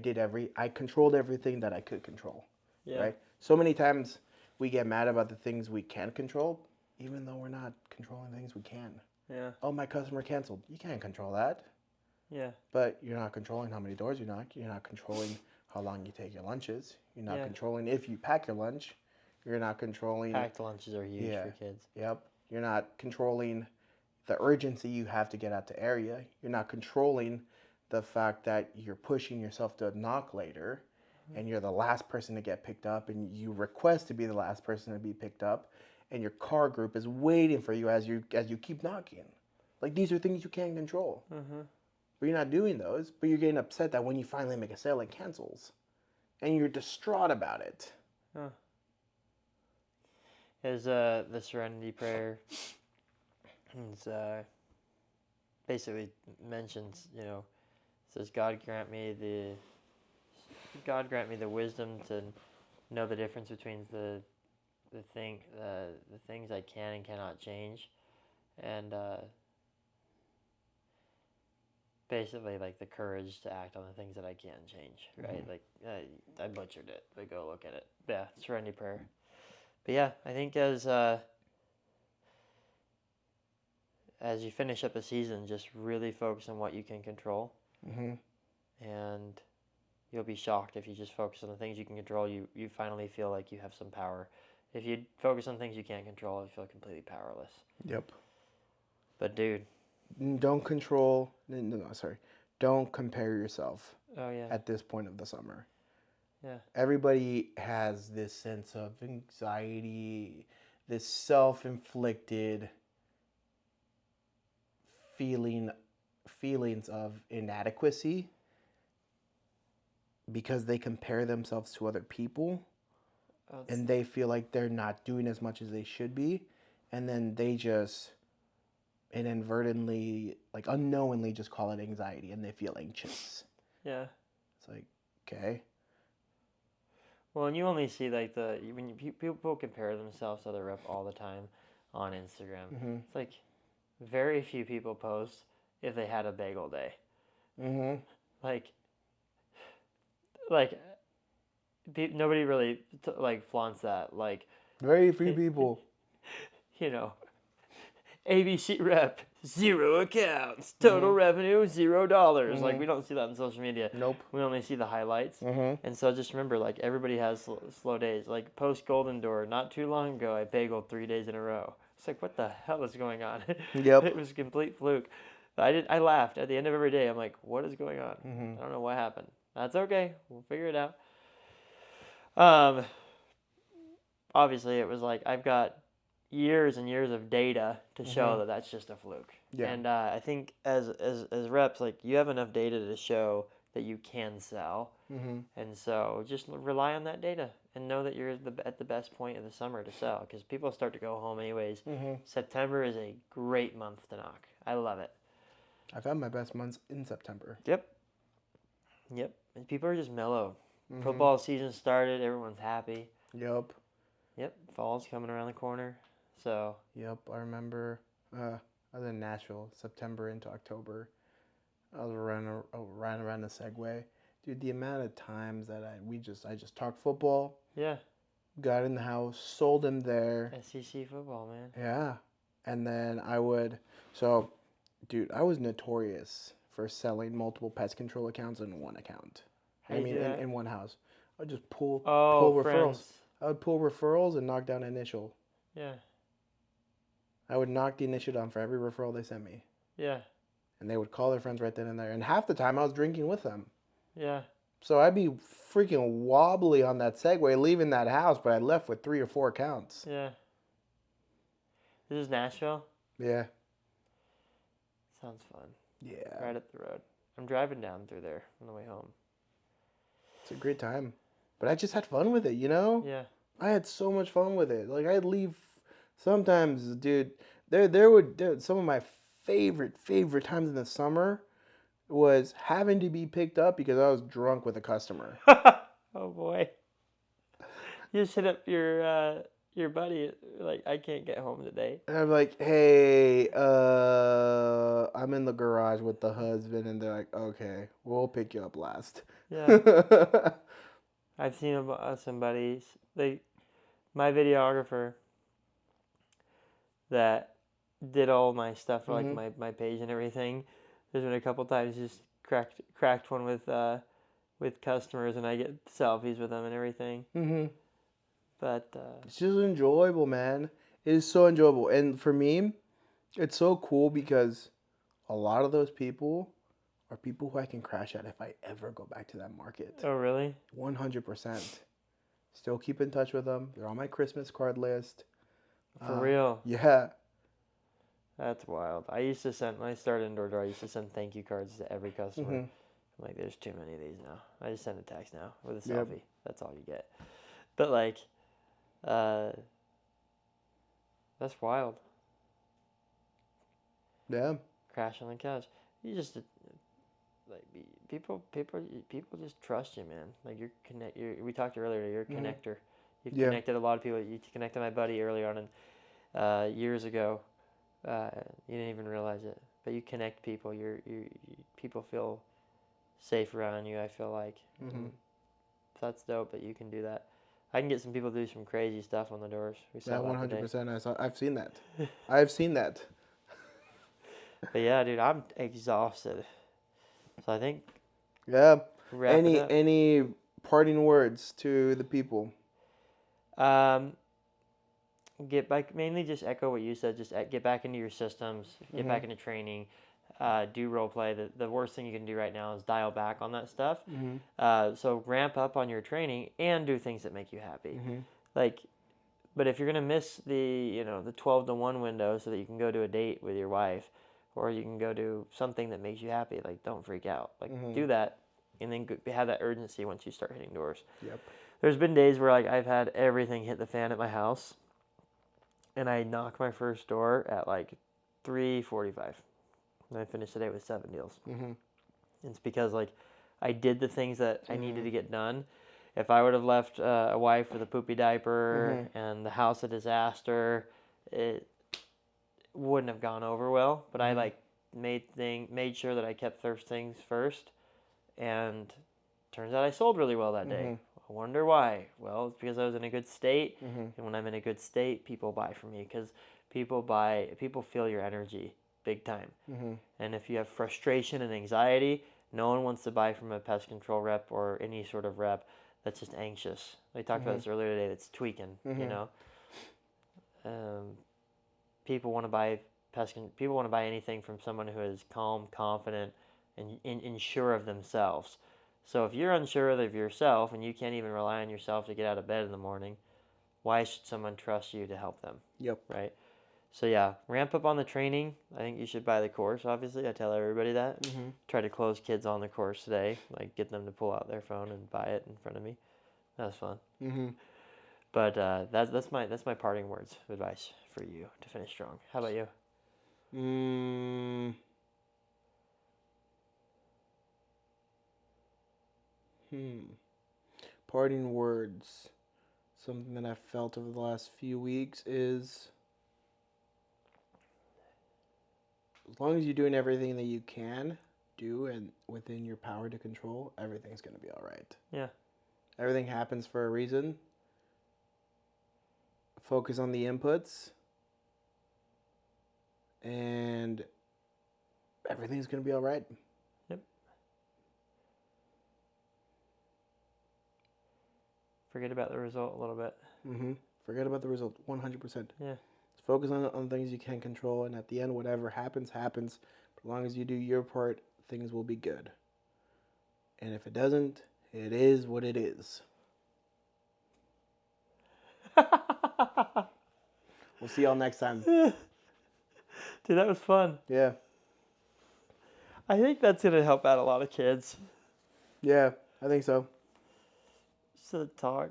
controlled everything that I could control. Yeah. Right? So many times we get mad about the things we can't control, even though we're not controlling things we can. Yeah. Oh, my customer canceled. You can't control that. Yeah. But you're not controlling how many doors you knock. You're not controlling how long you take your lunches. You're not controlling if you pack your lunch. You're not controlling... Packed lunches are huge for kids. Yep. You're not controlling the urgency you have to get out to area. You're not controlling the fact that you're pushing yourself to knock later and you're the last person to get picked up and you request to be the last person to be picked up and your car group is waiting for you as you keep knocking. Like, these are things you can't control. But you're not doing those, but you're getting upset that when you finally make a sale, it cancels. And you're distraught about it. There's the Serenity Prayer. It's basically mentions, says, God grant me the wisdom to know the difference between the things I can and cannot change, and basically like the courage to act on the things that I can change, right? Like I butchered it, but go look at it. Yeah, Serenity Prayer. But yeah, I think as you finish up a season, just really focus on what you can control, and you'll be shocked if you just focus on the things you can control. You finally feel like you have some power If you focus on things you can't control, you feel completely powerless. Yep. But dude, Don't control. No, sorry. Don't compare yourself oh yeah, at this point of the summer. yeah, Everybody has this sense of anxiety, this self-inflicted feelings of inadequacy because they compare themselves to other people and they feel like they're not doing as much as they should be, and then they just inadvertently, like unknowingly, just call it anxiety and they feel anxious. yeah. It's like, okay. Well, and you only see like people compare themselves to other rep all the time on Instagram. Mm-hmm. It's like very few people post if they had a bagel day. Mm-hmm. Like nobody really like flaunts that. Like Very few people. you know, ABC rep, 0 accounts, total revenue $0. Like we don't see that on social media. Nope. We only see the highlights. Mm-hmm. And so just remember, like everybody has slow days. Like post Golden Door, not too long ago, I bageled 3 days in a row. It's like, what the hell is going on? Yep. It was a complete fluke. I laughed at the end of every day. I'm like, what is going on? I don't know what happened. That's okay. We'll figure it out. Obviously it was like I've got years and years of data to show that that's just a fluke. Yeah. And I think as reps, like you have enough data to show that you can sell. And so just rely on that data and know that you're at the best point of the summer to sell, because people start to go home anyways. September is a great month to knock. I love it. I've had my best months in September. Yep. And people are just mellow. Football season started. Everyone's happy. Yep. Fall's coming around the corner. So. Yep. I remember I was in Nashville, September into October. I was running around the Segway. Dude, the amount of times that I just talked football. Yeah. Got in the house, sold him there. SEC football, man. Yeah. And then dude, I was notorious for selling multiple pest control accounts in one account. In one house. I would just pull referrals. Friends. I would pull referrals and knock down initial. Yeah. I would knock the initial down for every referral they sent me. Yeah. And they would call their friends right then and there. And half the time I was drinking with them. Yeah. So I'd be freaking wobbly on that Segway leaving that house, but I left with 3 or 4 accounts. Yeah. This is Nashville? Yeah. Sounds fun. Yeah. Right up the road. I'm driving down through there on the way home. It's a great time. But I just had fun with it, you know? Yeah. I had so much fun with it. Like, I'd leave sometimes, dude. Some of my favorite times in the summer was having to be picked up because I was drunk with a customer. Oh boy. You just hit up your buddy, like, I can't get home today. And I'm like, hey, I'm in the garage with the husband, and they're like, okay, we'll pick you up last. Yeah. I've seen somebody, my videographer that did all my stuff for like my page and everything. There's been a couple times just cracked one with customers, and I get selfies with them and everything. But it's just enjoyable, man. It is so enjoyable, and for me, it's so cool because a lot of those people are people who I can crash at if I ever go back to that market. Oh, really? 100%. Still keep in touch with them. They're on my Christmas card list. For real? Yeah. That's wild. When I started Indoor Door, I used to send thank you cards to every customer. I'm like, there's too many of these now. I just send a text now with a selfie. Yep. That's all you get. But like, that's wild. Yeah. Crash on the couch. You just like people just trust you, man. Like we talked earlier. You're a connector. You've connected a lot of people. You connected my buddy earlier on, and years ago. You didn't even realize it, but you connect people. People feel safe around you. I feel like that's dope that you can do that. I can get some people to do some crazy stuff on the doors. We saw 100%. I've seen that. I've seen that. But yeah, dude, I'm exhausted. So I think. Yeah. Any parting words to the people? mainly just echo what you said. Just get back into your systems, get back into training, do role play. The worst thing you can do right now is dial back on that stuff. So ramp up on your training and do things that make you happy. Like, but if you're gonna miss the the 12 to 1 window so that you can go to a date with your wife, or you can go do something that makes you happy, like don't freak out. Like do that, and then have that urgency once you start hitting doors. Yep. There's been days where like I've had everything hit the fan at my house, and I knocked my first door at like 3:45, and I finished the day with 7 deals. It's because like I did the things that I needed to get done. If I would have left a wife with a poopy diaper and the house a disaster, it wouldn't have gone over well. But I like made sure that I kept those things first, and turns out I sold really well that day. I wonder why. Well, it's because I was in a good state, and when I'm in a good state, people buy from me because people feel your energy big time. And if you have frustration and anxiety, no one wants to buy from a pest control rep or any sort of rep that's just anxious. We talked about this earlier today. That's tweaking. People want to buy people want to buy anything from someone who is calm, confident, and sure of themselves. So if you're unsure of yourself and you can't even rely on yourself to get out of bed in the morning, why should someone trust you to help them? Yep. Right? So yeah, ramp up on the training. I think you should buy the course, obviously. I tell everybody that. Try to close kids on the course today. Like get them to pull out their phone and buy it in front of me. That was fun. But that's my parting words of advice for you to finish strong. How about you? Parting words. Something that I've felt over the last few weeks is, as long as you're doing everything that you can do and within your power to control, everything's going to be all right. Yeah. Everything happens for a reason. Focus on the inputs, and everything's going to be all right. Yep. Forget about the result a little bit. Forget about the result 100%. Yeah. Focus on things you can control, and at the end, whatever happens, happens. But as long as you do your part, things will be good. And if it doesn't, it is what it is. We'll see y'all next time. Dude, that was fun. Yeah. I think that's going to help out a lot of kids. Yeah, I think so. Just to talk.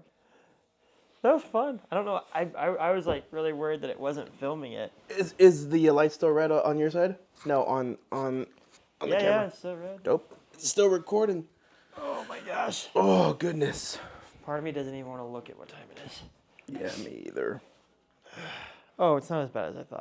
That was fun. I don't know. I was like really worried that it wasn't filming it. Is the light still red on your side? No, on the camera. Yeah, it's still red. Dope. It's still recording. Oh my gosh. Oh, goodness. Part of me doesn't even want to look at what time it is. Yeah, me either. Oh, it's not as bad as I thought.